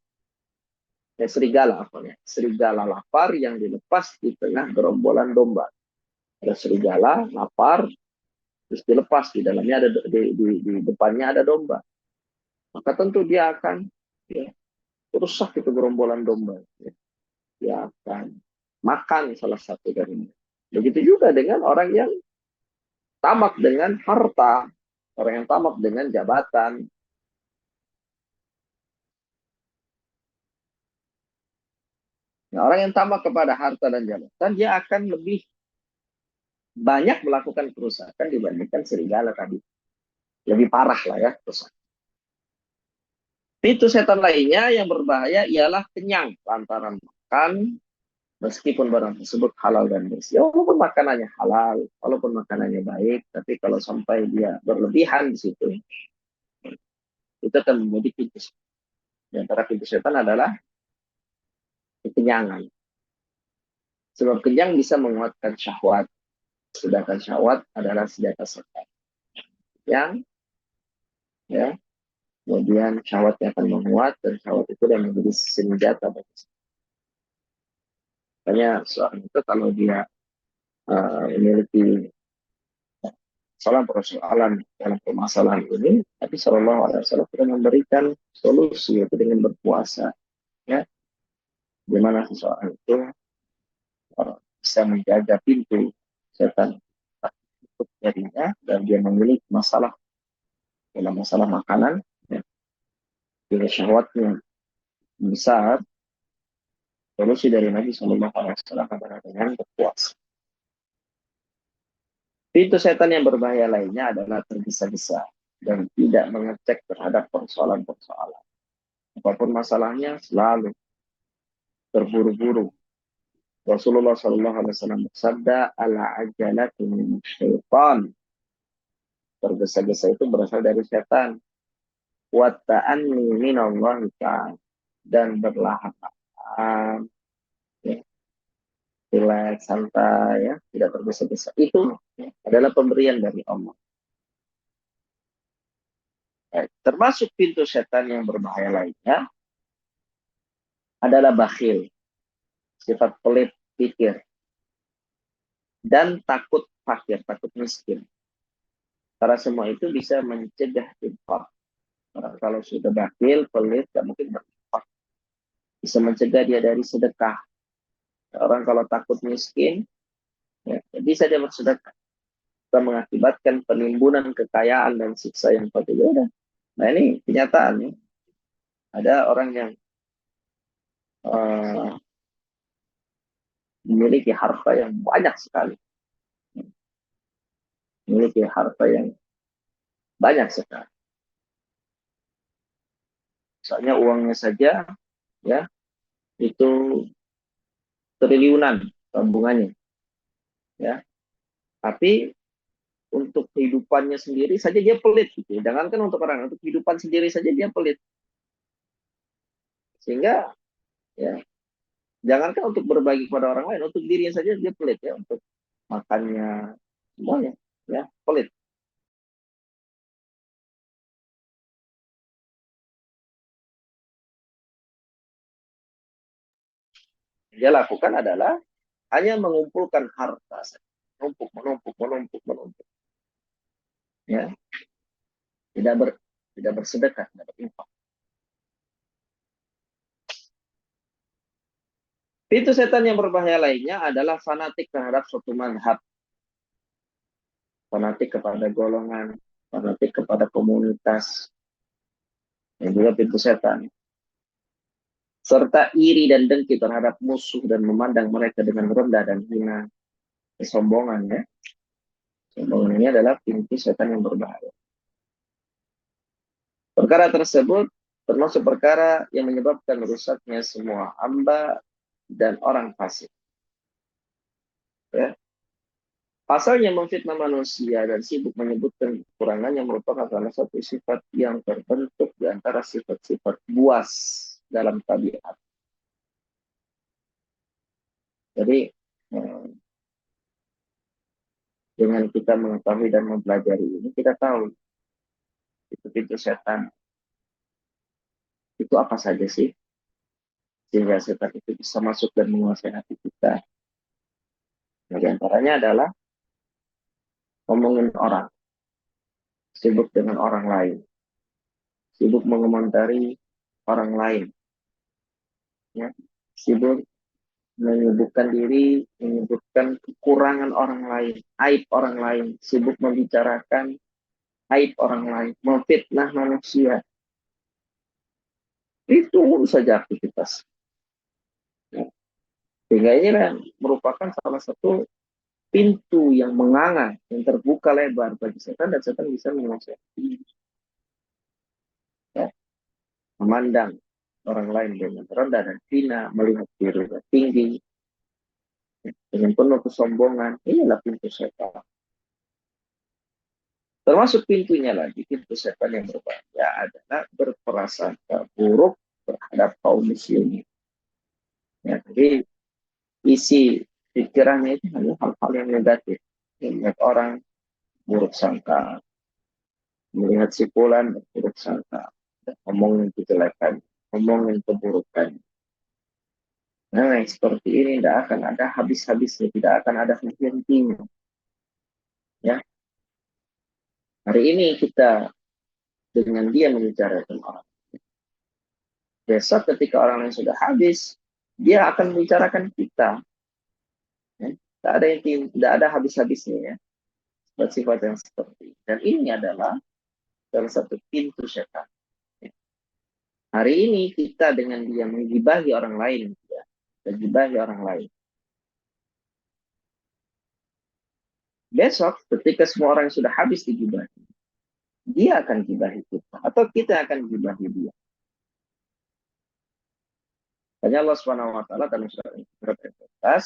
Serigala serigala lapar yang dilepas di tengah gerombolan domba. Ada serigala lapar terus dilepas di dalamnya ada di depannya ada domba, maka tentu dia akan, ya, rusak itu gerombolan domba, ya. Dia akan makan salah satu dari mereka. Begitu juga dengan orang yang tamak dengan harta, orang yang tamak dengan jabatan. Nah, orang yang tamak kepada harta dan jabatan, dia akan lebih banyak melakukan kerusakan dibandingkan serigala tadi. Lebih parah lah ya kerusakan. Itu setan lainnya yang berbahaya ialah kenyang lantaran makan, meskipun barang tersebut halal dan bersih. Walaupun makanannya halal, walaupun makanannya baik, tapi kalau sampai dia berlebihan di situ, itu akan menjadi pintu. Di antara pintu setan adalah kekenyangan. Sebab kenyang bisa menguatkan syahwat. Sedangkan syahwat adalah senjata setan. Yang, ya, kemudian syahwatnya akan menguat dan syahwat itu dan menjadi senjata bagi setan. Makanya seorang itu kalau dia memiliki salah persoalan dalam permasalahan ini, Nabi Shallallahu Alaihi Wasallam sudah memberikan solusi, yaitu dengan berpuasa, ya, di mana seseorang itu bisa menjaga pintu setan untuk dirinya, dan dia memiliki masalah dalam masalah makanan, ya, bila syahwatnya besar, solusi dari Nabi Shallallahu Alaihi Wasallam adalah dengan berpuasa. Pintu setan yang berbahaya lainnya adalah tergesa-gesa dan tidak mengecek terhadap persoalan-persoalan. Apapun masalahnya selalu terburu-buru. Rasulullah Shallallahu Alaihi Wasallam bersabda, "Ala ajalatu min syaitan." Tergesa-gesa itu berasal dari setan. Wa ta'anni minallahi ta'ala, dan berlahap-lahap, ya, relax, santai, ya, tidak tergesa-gesa. Itu, ya, adalah pemberian dari Allah. Termasuk pintu setan yang berbahaya lainnya adalah bakhil, sifat pelit pikir, dan takut fakir, takut miskin. Karena semua itu bisa mencegah infak. Kalau sudah bakhil, pelit, tidak mungkin berinfak. Bisa mencegah dia dari sedekah. Orang kalau takut miskin, ya, bisa dia bersedekah. Bisa mengakibatkan penimbunan kekayaan dan siksa yang berbeda. Nah, ini kenyataannya. Ada orang yang memiliki harta yang banyak sekali. Memiliki harta yang banyak sekali. Misalnya uangnya saja, ya, itu triliunan tabungannya, ya. Tapi untuk kehidupannya sendiri saja dia pelit, gitu. Jangankan untuk orang, untuk kehidupan sendiri saja dia pelit. Sehingga, ya, jangankan untuk berbagi kepada orang lain, untuk dirinya saja dia pelit, ya, untuk makannya semuanya, ya, pelit. Dia lakukan adalah hanya mengumpulkan harta, menumpuk, menumpuk, menumpuk, menumpuk, ya, tidak bersedekah, tidak berinfak. Pintu setan yang berbahaya lainnya adalah fanatik terhadap suatu madhab, fanatik kepada golongan, fanatik kepada komunitas, yang juga pintu setan. Serta iri dan dengki terhadap musuh dan memandang mereka dengan rendah dan hina. Kesombongan, ya. Kesombongan ini adalah pintu setan yang berbahaya. Perkara tersebut termasuk perkara yang menyebabkan rusaknya semua hamba dan orang fasik. Ya. Pasalnya memfitnah manusia dan sibuk menyebutkan kekurangan yang merupakan salah satu sifat yang terbentuk di antara sifat-sifat buas dalam tabiat. Jadi, dengan kita mengetahui dan mempelajari ini, kita tahu pintu-pintu setan itu apa saja sih, sehingga setan itu bisa masuk dan menguasai hati kita. Nah, di antaranya adalah ngomongin orang, sibuk dengan orang lain, sibuk mengomentari orang lain, ya, sibuk menyebutkan diri, menyebutkan kekurangan orang lain, aib orang lain, sibuk membicarakan aib orang lain, memfitnah manusia. Itu saja aktivitas. Ya. Sehingga ini kan merupakan salah satu pintu yang menganga, yang terbuka lebar bagi setan, dan setan bisa menguasai. Ya. Memandang orang lain dengan rendah dan hina, melihat dirinya tinggi, dengan penuh kesombongan. Inilah pintu setan. Termasuk pintunya lagi, pintu setan yang berbahaya adalah berprasangka buruk terhadap kaum muslimin. Ya, jadi isi pikirannya itu hanya hal-hal yang negatif. Melihat orang buruk sangka, melihat si fulan buruk sangka, ngomongin kejelekan, ngomongin keburukan. Nah, seperti ini tidak akan ada habis-habisnya, tidak akan ada henti-hentinya. Ya, hari ini kita dengan dia membicarakan orang. Besok ketika orang yang sudah habis, dia akan membicarakan kita. Ya. Tidak ada habis-habisnya ya. Sifat yang seperti ini. Dan ini adalah salah satu pintu setan. Ya. Hari ini kita dengan dia menggibahi orang lain. Ya. Menggibahi orang lain. Besok ketika semua orang sudah habis digibahi, dia akan gibahi kita. Atau kita akan gibahi dia. Hanya Allah SWT dalam surat Al-Qur'an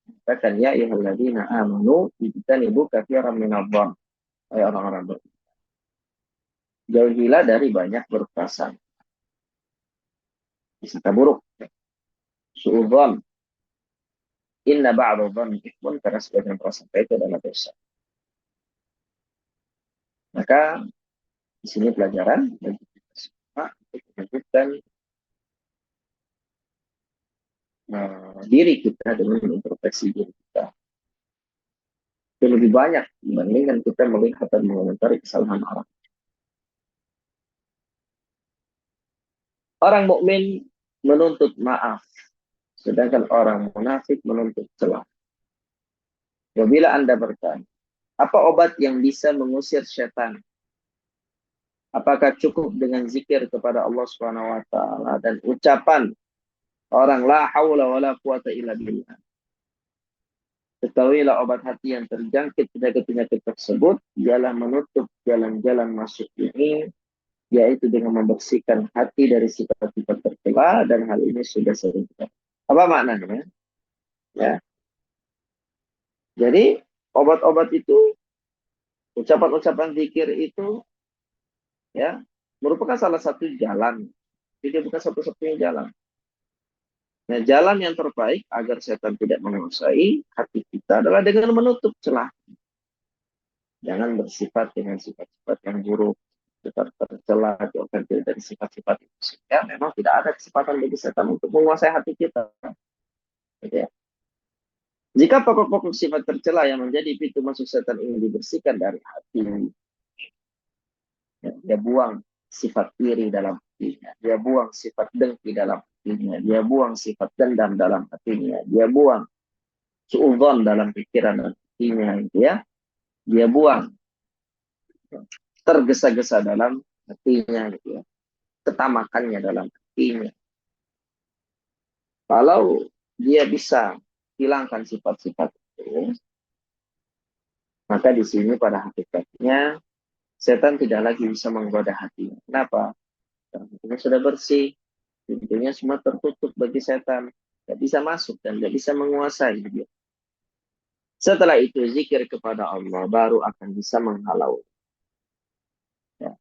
katakan ya ayyuhalladzina amanu ijtanibu katsiran minadh-dhann. Hai orang-orang beriman, jauhilah dari banyak berprasangka. Prasangka buruk. Suudzon. Inna ba'dadh-dhanni ithmun, karena sebagian prasangka itu adalah dosa. Maka di sini pelajaran bagi kita semua untuk menunjukkan diri kita dengan introspeksi diri kita. Itu lebih banyak dibandingkan kita melihat dan mengomentari kesalahan orang. Orang mukmin menuntut maaf, sedangkan orang munafik menuntut celah. Apabila Anda bertanya, apa obat yang bisa mengusir setan? Apakah cukup dengan zikir kepada Allah Subhanahu wa taala dan ucapan orang la haula wala quwata illa billah? Ketahuilah obat hati yang terjangkit penyakit-penyakit tersebut ialah menutup jalan-jalan masuk ini, yaitu dengan membersihkan hati dari sifat-sifat tercela, dan hal ini sudah sering kita. Apa maknanya? Ya. Jadi obat-obat itu, ucapan-ucapan zikir itu, ya, merupakan salah satu jalan. Jadi bukan satu-satunya jalan. Nah, jalan yang terbaik agar setan tidak menguasai hati kita adalah dengan menutup celah. Jangan bersifat dengan sifat-sifat yang buruk, sifat tercela, jauhkan diri dari sifat-sifat itu. Sehingga memang tidak ada kesempatan bagi setan untuk menguasai hati kita. Gitu ya. Jika pokok-pokok sifat tercela yang menjadi pintu masuk setan ini dibersihkan dari hati, ya, dia buang sifat iri dalam hatinya, dia buang sifat dengki dalam hatinya, dia buang sifat dendam dalam hatinya, dia buang suudzon dalam pikiran dan hatinya, gitu ya. Dia buang tergesa-gesa dalam hatinya, gitu ya. Ketamakannya dalam hatinya. Kalau dia bisa hilangkan sifat-sifat itu, maka di sini pada hakikatnya setan tidak lagi bisa menggoda hatinya. Kenapa? Karena hatinya sudah bersih, pintunya semua tertutup bagi setan, tidak bisa masuk dan tidak bisa menguasai dia. Setelah itu zikir kepada Allah baru akan bisa menghalau. Ya.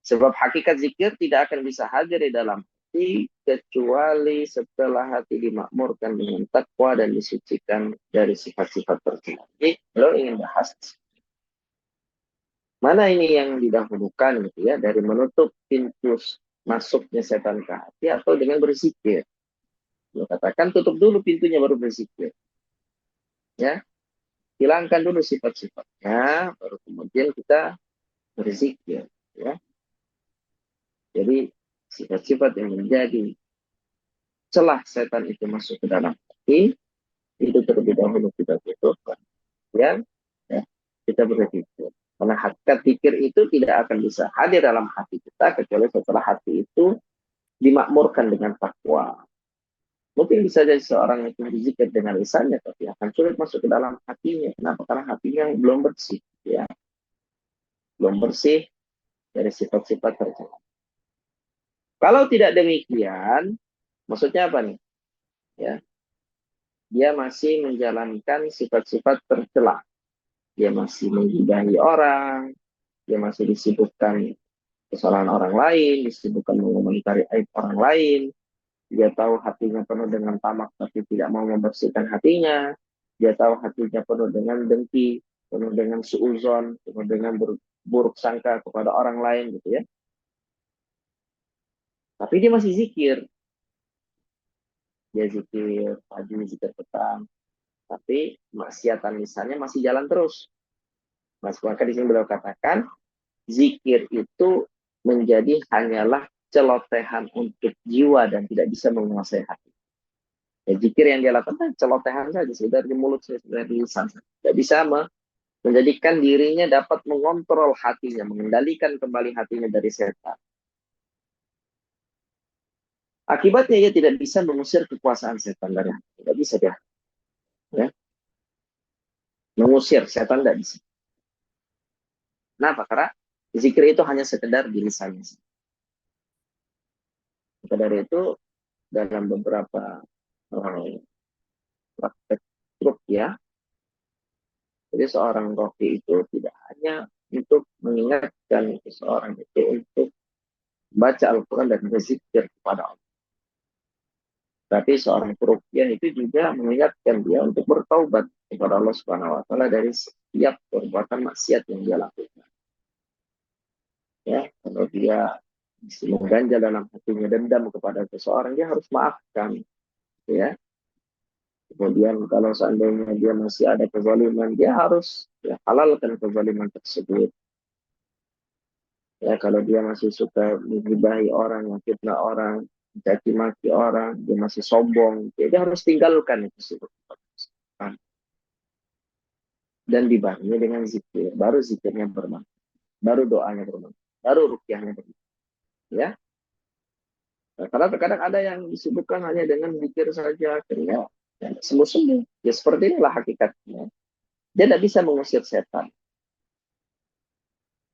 Sebab hakikat zikir tidak akan bisa hadir di dalam hati kecuali setelah hati dimakmurkan dengan takwa dan disucikan dari sifat-sifat tercela. Jadi, beliau ingin bahas mana ini yang didahulukan gitu ya, dari menutup pintu masuknya setan ke hati atau dengan berzikir. Beliau katakan tutup dulu pintunya baru berzikir. Ya. Hilangkan dulu sifat-sifatnya, baru kemudian kita berzikir. Ya. Jadi sifat-sifat yang menjadi celah setan itu masuk ke dalam hati, itu terlebih dahulu kita tutupkan. Ya, kita berzikir. Karena hakikat zikir itu tidak akan bisa hadir dalam hati kita kecuali setelah hati itu dimakmurkan dengan takwa. Mungkin bisa jadi seorang itu berzikir dengan lisannya, tapi akan sulit masuk ke dalam hatinya. Kenapa? Karena hatinya belum bersih. Ya. Belum bersih dari sifat-sifat tercela. Kalau tidak demikian, maksudnya apa nih? Ya, dia masih menjalankan sifat-sifat tercela. Dia masih menggibahi orang, dia masih disibukkan kesalahan orang lain, disibukkan mengomentari aib orang lain. Dia tahu hatinya penuh dengan tamak tapi tidak mau membersihkan hatinya. Dia tahu hatinya penuh dengan dengki, penuh dengan suuzon, penuh dengan buruk sangka kepada orang lain gitu ya. Tapi dia masih zikir. Dia zikir pagi, zikir petang. Tapi maksiatan lisannya masih jalan terus. Maka di sini beliau katakan, zikir itu menjadi hanyalah celotehan untuk jiwa dan tidak bisa menguasai hati. Ya, zikir yang dia lakukan celotehan saja, dari mulut, dari lisan. Tidak bisa menjadikan dirinya dapat mengontrol hatinya, mengendalikan kembali hatinya dari setan. Akibatnya ia tidak bisa mengusir kekuasaan setan dari hati. Tidak bisa dia. Ya. Mengusir setan tidak bisa. Kenapa? Karena zikir itu hanya sekedar di lisannya. Maka dari itu dalam beberapa praktek ya, jadi seorang roki itu tidak hanya untuk mengingatkan seseorang itu untuk baca Al-Quran dan berzikir kepada Allah. Tapi seorang peruqyah itu juga mengingatkan dia untuk bertaubat kepada Allah Subhanahu wa taala dari setiap perbuatan maksiat yang dia lakukan. Ya, kalau dia mengganjal dalam hatinya dendam kepada seseorang, dia harus maafkan, ya. Kemudian kalau seandainya dia masih ada kezaliman, dia harus ya, halalkan kezaliman tersebut. Ya, kalau dia masih suka menggibahi orang, memfitnah orang, mencaci maki orang, dia masih sombong, ya, dia harus tinggalkan itu semua. Dan dibarengi dengan zikir, baru zikirnya bermanfaat, baru doanya bermanfaat, baru rukyahnya bermanfaat. Ya, nah, karena terkadang ada yang disibukkan hanya dengan zikir saja, akhirnya ya, sembuh-sembuh. Ya seperti inilah hakikatnya. Dia tidak bisa mengusir setan.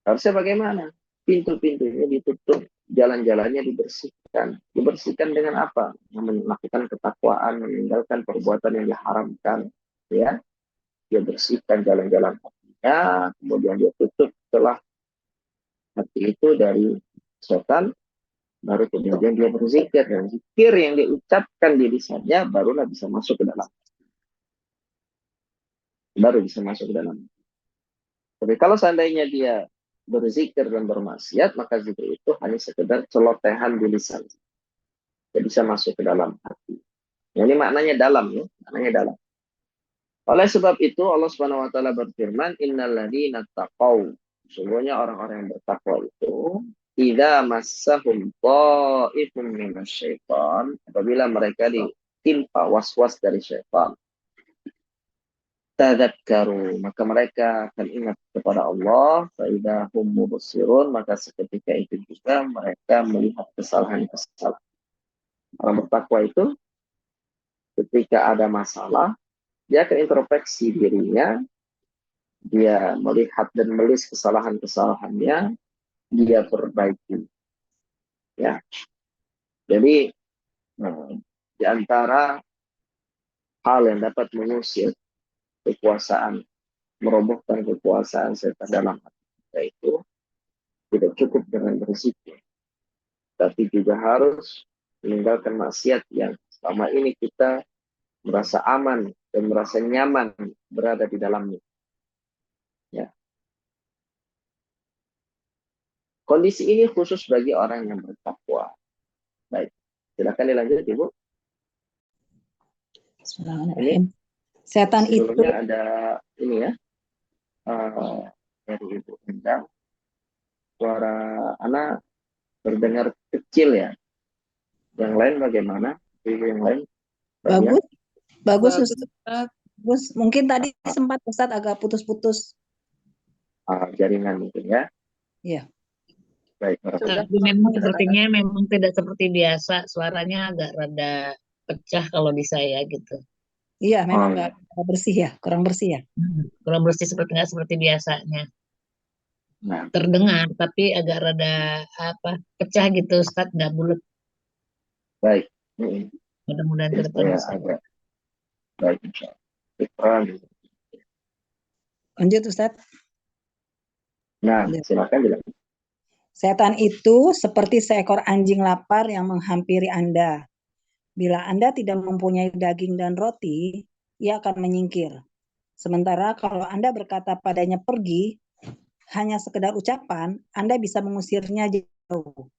Harusnya bagaimana? Pintu-pintunya ditutup, jalan-jalannya dibersihkan. Dibersihkan dengan apa? Melakukan ketakwaan, meninggalkan perbuatan yang diharamkan. Ya, dia bersihkan jalan-jalan hatinya, kemudian dia tutup setelah hati itu dari setan, baru kemudian dia berzikir. Dan zikir yang diucapkan di lisannya barulah bisa masuk ke dalam. Baru bisa masuk ke dalam. Tapi kalau seandainya dia berzikir dan bermaksiat, maka zikir itu hanya sekedar celotehan di lisan. Tidak bisa masuk ke dalam hati. Ini maknanya dalam, ya. Maknanya dalam. Oleh sebab itu Allah Subhanahu wa taala berfirman, "Innalladzina taqaw." Sesungguhnya orang-orang yang bertakwa itu, idza massahum ta'ifun minasyaitan, apabila mereka ditimpa was-was dari syaitan, tadzakkaru, maka mereka akan ingat kepada Allah, fa idza hum mubsirun, maka seketika itu juga mereka melihat kesalahan-kesalahan. Orang bertakwa itu ketika ada masalah, dia akan introspeksi dirinya, dia melihat dan melis kesalahan-kesalahannya, dia perbaiki. Ya, jadi di antara hal yang dapat mengusir kekuasaan, merobohkan kekuasaan setan dalam hati kita itu tidak cukup dengan berzikir, tapi juga harus meninggalkan maksiat yang selama ini kita merasa aman dan merasa nyaman berada di dalamnya. Ya. Kondisi ini khusus bagi orang yang bertakwa. Baik, silakan dilanjut Ibu. Ini setan itu sebelumnya ada ini ya, dari Ibu Endang, suara anak terdengar kecil ya. Yang lain bagaimana? Ibu yang lain? bagus, bagus Bagus, Ustaz. Ustaz. Bagus. Mungkin tadi sempat Ustaz agak putus-putus. Jaringan mungkin ya. Iya. Baik, Tapi memang sepertinya memang tidak seperti biasa. Suaranya agak rada pecah kalau di saya gitu. Iya, memang nggak bersih ya, kurang bersih ya. Kurang bersih seperti nggak seperti biasanya. Nah, Terdengar tapi agak rada apa pecah gitu, Ustaz, nggak bulat. baik. Mudah-mudahan ke depan Saya bisa. agak baik, insyaallah. Lanjut Ustaz. Nah, silakan dilanjut. Setan itu seperti seekor anjing lapar yang menghampiri Anda. Bila Anda tidak mempunyai daging dan roti, ia akan menyingkir. Sementara kalau Anda berkata padanya pergi, hanya sekedar ucapan, Anda bisa mengusirnya jauh.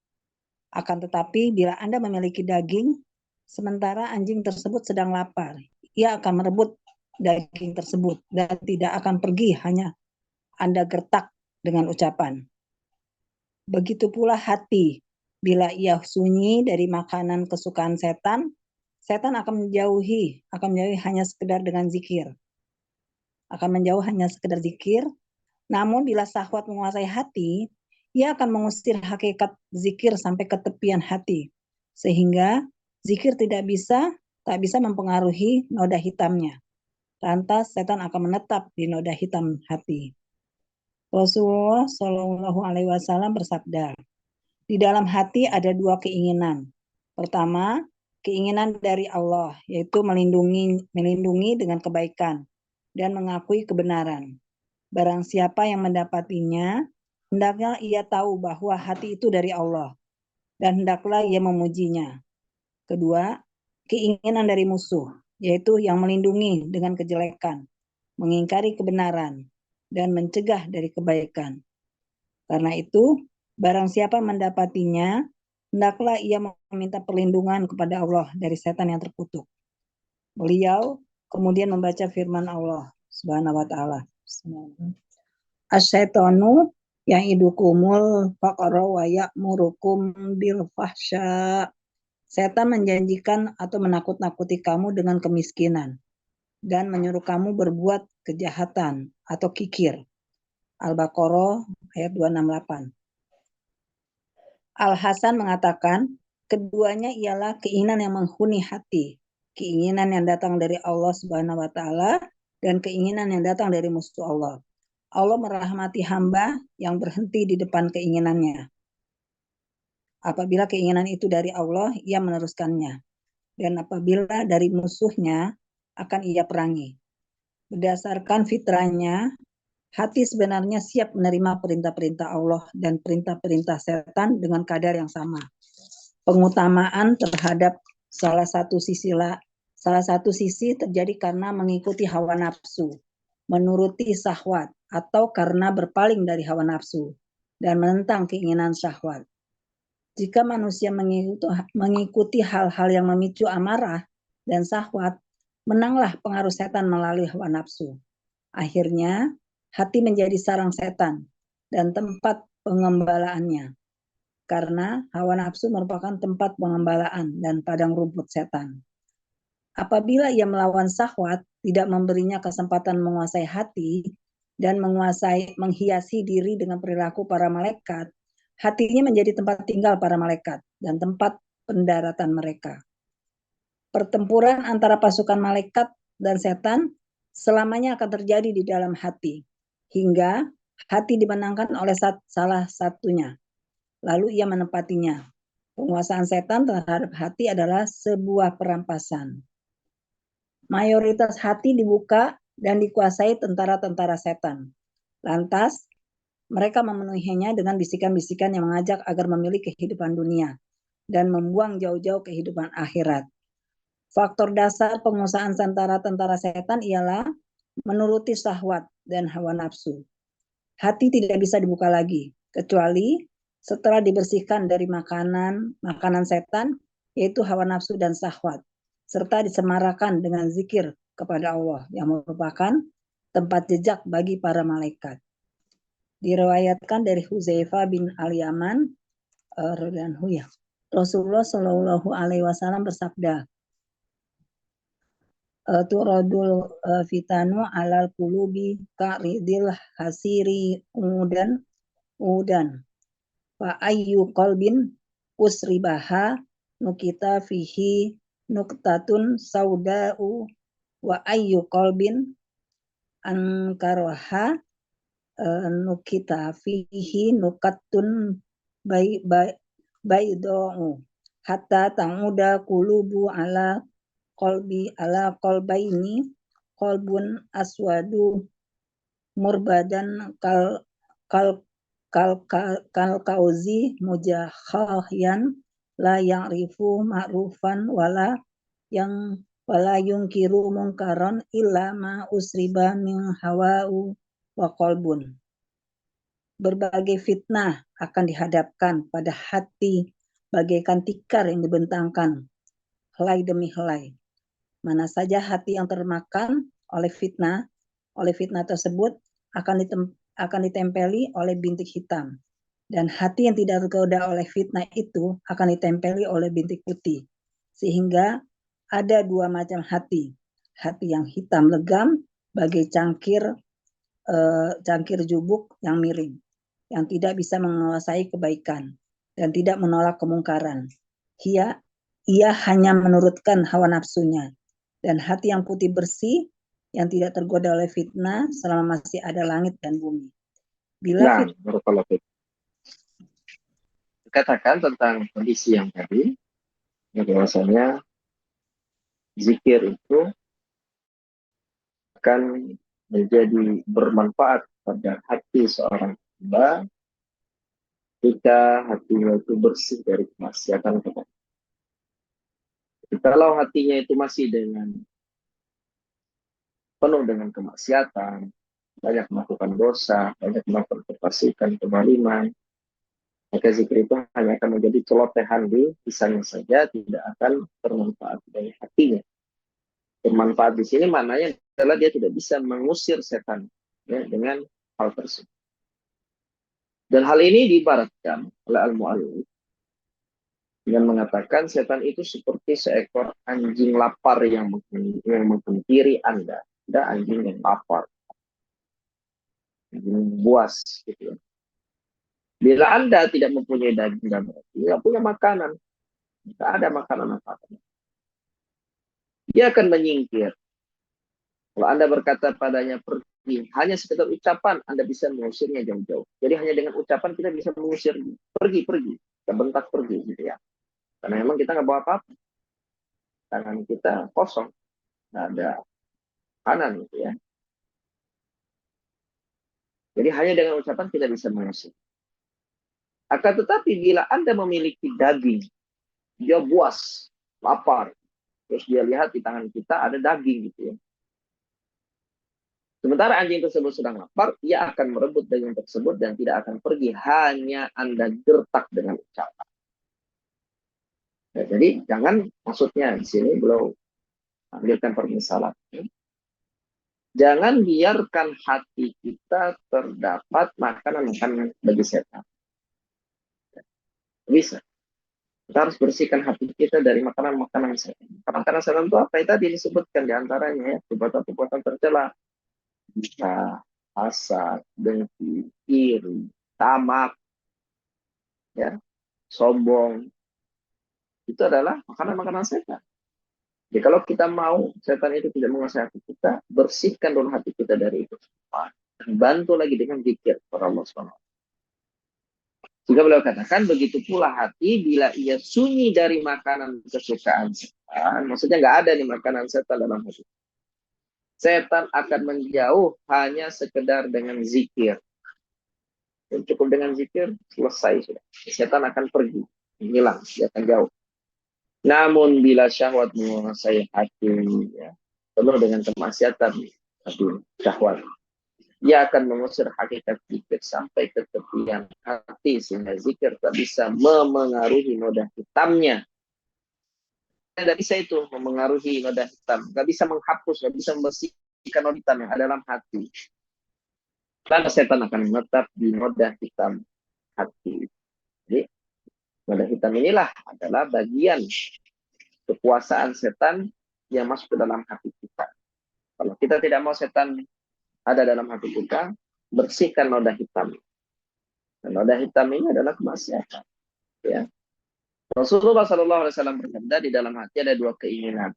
Akan tetapi bila Anda memiliki daging, sementara anjing tersebut sedang lapar, ia akan merebut daging tersebut dan tidak akan pergi, hanya Anda gertak dengan ucapan. Begitu pula hati, bila ia sunyi dari makanan kesukaan setan, setan akan menjauhi hanya sekedar dengan zikir. Akan menjauh hanya sekedar zikir. Namun bila syahwat menguasai hati, ia akan mengusir hakikat zikir sampai ke tepian hati. Sehingga zikir tak bisa mempengaruhi noda hitamnya. Lantas setan akan menetap di noda hitam hati. Rasulullah Shallallahu Alaihi Wasallam bersabda, di dalam hati ada dua keinginan. Pertama, keinginan dari Allah, yaitu melindungi dengan kebaikan dan mengakui kebenaran. Barang siapa yang mendapatinya, hendaknya ia tahu bahwa hati itu dari Allah, dan hendaklah ia memujinya. Kedua, keinginan dari musuh, yaitu yang melindungi dengan kejelekan, mengingkari kebenaran, dan mencegah dari kebaikan. Karena itu, barang siapa mendapatinya, hendaklah ia meminta perlindungan kepada Allah dari setan yang terkutuk. Beliau kemudian membaca firman Allah Subhanahu wa taala. Asyaitonu yang idukumul faqara wa ya'murukum bil fahsya. Setan menjanjikan atau menakut-nakuti kamu dengan kemiskinan dan menyuruh kamu berbuat kejahatan atau kikir. Al-Baqarah ayat 268. Al-Hasan mengatakan, keduanya ialah keinginan yang menghuni hati, keinginan yang datang dari Allah Subhanahu wa taala dan keinginan yang datang dari musuh Allah. Allah merahmati hamba yang berhenti di depan keinginannya. Apabila keinginan itu dari Allah, ia meneruskannya. Dan apabila dari musuhnya, akan ia perangi. Berdasarkan fitrahnya, hati sebenarnya siap menerima perintah-perintah Allah dan perintah-perintah setan dengan kadar yang sama. Pengutamaan terhadap salah satu sisi terjadi karena mengikuti hawa nafsu, menuruti syahwat, atau karena berpaling dari hawa nafsu dan menentang keinginan syahwat. Jika manusia mengikuti hal-hal yang memicu amarah dan syahwat, menanglah pengaruh setan melalui hawa nafsu. Akhirnya, hati menjadi sarang setan dan tempat pengembalaannya. Karena hawa nafsu merupakan tempat pengembalaan dan padang rumput setan. Apabila ia melawan syahwat, tidak memberinya kesempatan menguasai hati dan menghiasi diri dengan perilaku para malaikat, hatinya menjadi tempat tinggal para malaikat dan tempat pendaratan mereka. Pertempuran antara pasukan malaikat dan setan selamanya akan terjadi di dalam hati, hingga hati dimenangkan oleh salah satunya. Lalu ia menempatinya. Penguasaan setan terhadap hati adalah sebuah perampasan. Mayoritas hati dibuka dan dikuasai tentara-tentara setan. Lantas, mereka memenuhinya dengan bisikan-bisikan yang mengajak agar memilih kehidupan dunia dan membuang jauh-jauh kehidupan akhirat. Faktor dasar penguasaan tentara-tentara setan ialah menuruti syahwat dan hawa nafsu. Hati tidak bisa dibuka lagi, kecuali setelah dibersihkan dari makanan setan, yaitu hawa nafsu dan syahwat, serta disemarakan dengan zikir kepada Allah yang merupakan tempat jejak bagi para malaikat. Diriwayatkan dari Huzaifah bin Al-Yaman Rasulullah Shallallahu Alaihi Wasallam bersabda, turadul fitanu alal qulubi ka'ridil hasiri udan fa ayyu qalbin usribaha nukita fihi nuktatun sauda'u wa ayyu qalbin ankaraha nukita fihi nukatun bayda'u hatta ta'uda qulubu ala qalbaini qalbun aswadu murbadan kal kauzi mujahyan la ya'rifu ma'rufan wala yungkiru mungkaron illa ma usriba min hawa'u wa qalbun. Berbagai fitnah akan dihadapkan pada hati bagaikan tikar yang dibentangkan helai demi helai. Mana saja hati yang termakan oleh fitnah tersebut akan ditempeli oleh bintik hitam. Dan hati yang tidak tergoda oleh fitnah itu akan ditempeli oleh bintik putih. Sehingga ada dua macam hati. Hati yang hitam legam bagai cangkir jubuk yang miring, yang tidak bisa menguasai kebaikan dan tidak menolak kemungkaran. Ia hanya menurutkan hawa nafsunya. Dan hati yang putih bersih, yang tidak tergoda oleh fitnah selama masih ada langit dan bumi. Bila katakan tentang kondisi yang tadi, bahwasanya zikir itu akan menjadi bermanfaat pada hati seorang hamba jika hatinya itu bersih dari kemaksiatan kepada. Kalau hatinya itu masih penuh dengan kemaksiatan, banyak melakukan dosa, banyak melakukan kefasikan, kezaliman, maka zikir itu hanya akan menjadi celotehan di lisannya saja, tidak akan bermanfaat dari hatinya. Bermanfaat di sini maknanya adalah dia tidak bisa mengusir setan ya, dengan hal tersebut. Dan hal ini diibaratkan oleh Al-Mu'allif dengan mengatakan setan itu seperti seekor anjing lapar yang menghampiri Anda. Ada anjing yang lapar, anjing buas gitu ya. Bila Anda tidak mempunyai daging dan roti, tidak punya makanan, tidak ada makanan apa-apa, dia akan menyingkir. Kalau Anda berkata padanya pergi, hanya sekedar ucapan Anda bisa mengusirnya jauh-jauh. Jadi hanya dengan ucapan kita bisa mengusir, pergi, kita bentak pergi gitu ya. Karena memang kita nggak bawa apa-apa. Tangan kita kosong, nggak ada kanan gitu ya. Jadi hanya dengan ucapan kita bisa mengusir. Akan tetapi bila Anda memiliki daging, dia buas, lapar, terus dia lihat di tangan kita ada daging gitu ya. Sementara anjing tersebut sedang lapar, ia akan merebut daging tersebut dan tidak akan pergi. Hanya Anda gertak dengan ucapan. Ya, jadi jangan, maksudnya di sini belum ambilkan permisalan. Jangan biarkan hati kita terdapat makanan-makanan bagi setan. Bisa. Kita harus bersihkan hati kita dari makanan-makanan setan. Makanan setan itu apa? Tadi disebutkan diantaranya ya, perbuatan-perbuatan tercela. Bisa, hasad, dengki, iri, tamak, ya, sombong. Itu adalah makanan-makanan setan. Jadi kalau kita mau setan itu tidak menguasai hati kita, bersihkan dulu hati kita dari itu. Dan bantu lagi dengan zikir kepada Allah SWT. Juga beliau katakan, begitu pula hati bila ia sunyi dari makanan kesukaan setan. Maksudnya nggak ada nih makanan setan dalam hati. Setan akan menjauh hanya sekedar dengan zikir. Dan cukup dengan zikir, selesai sudah. Setan akan pergi, hilang, dia akan jauh. Namun bila syahwat menguasai hati, ya, penuh dengan kemaksiatan, hati syahwat, ia akan mengusir hakikat zikir sampai ke tepian hati sehingga zikir tak bisa memengaruhi noda hitamnya. Tidak bisa itu memengaruhi noda hitam, tidak bisa menghapus, tidak bisa membersihkan noda hitam yang ada dalam hati. Karena setan akan menetap di noda hitam hati. Jadi noda hitam inilah adalah bagian kekuasaan setan yang masuk ke dalam hati kita. Kalau kita tidak mau setan ada dalam hati kita, bersihkan noda hitam. Dan noda hitam ini adalah kemaksiatan. Ya. Rasulullah SAW bersabda, di dalam hati ada dua keinginan.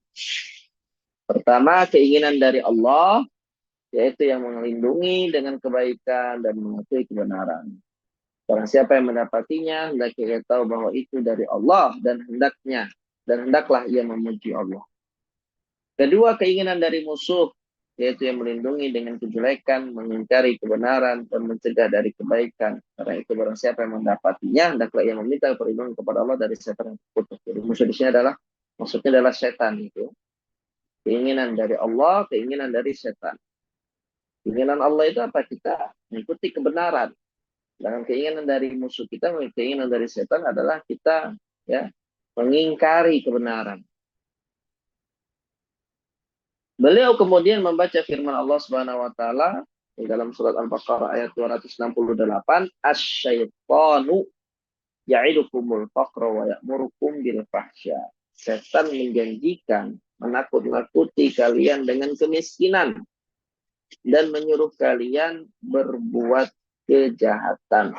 Pertama, keinginan dari Allah, yaitu yang melindungi dengan kebaikan dan mengetahui kebenaran. Barang siapa yang mendapatinya, hendaknya ia tahu bahwa itu dari Allah dan hendaklah ia memuji Allah. Kedua, keinginan dari musuh, yaitu yang melindungi dengan kejelekan, mengingkari kebenaran, dan mencegah dari kebaikan. Karena itu barang siapa yang mendapatinya, hendaklah ia meminta perlindungan kepada Allah dari setan yang terkutuk. Jadi musuh di sini maksudnya adalah setan itu. Keinginan dari Allah, keinginan dari setan. Keinginan Allah itu apa? Kita mengikuti kebenaran. Dan keinginan dari musuh kita, keinginan dari setan adalah kita ya mengingkari kebenaran. Beliau kemudian membaca firman Allah Subhanahu wa taala di dalam surat Al-Baqarah ayat 268, asy-syaitanu ya'idukumul faqra wa ya'murukum bil fahsya. setan menjanjikan menakut-nakuti kalian dengan kemiskinan dan menyuruh kalian berbuat kejahatan,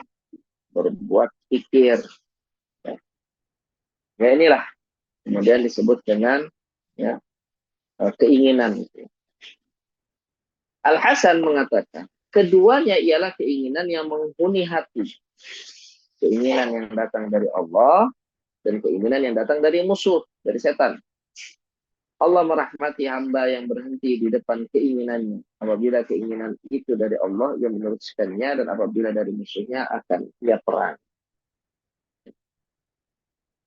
berbuat kikir. Ya inilah kemudian disebut dengan ya, keinginan. Al-Hasan mengatakan, keduanya ialah keinginan yang menghuni hati. Keinginan yang datang dari Allah dan keinginan yang datang dari musuh, dari setan. Allah merahmati hamba yang berhenti di depan keinginannya. Apabila keinginan itu dari Allah, ia meneruskannya, dan apabila dari musuhnya akan ia perang.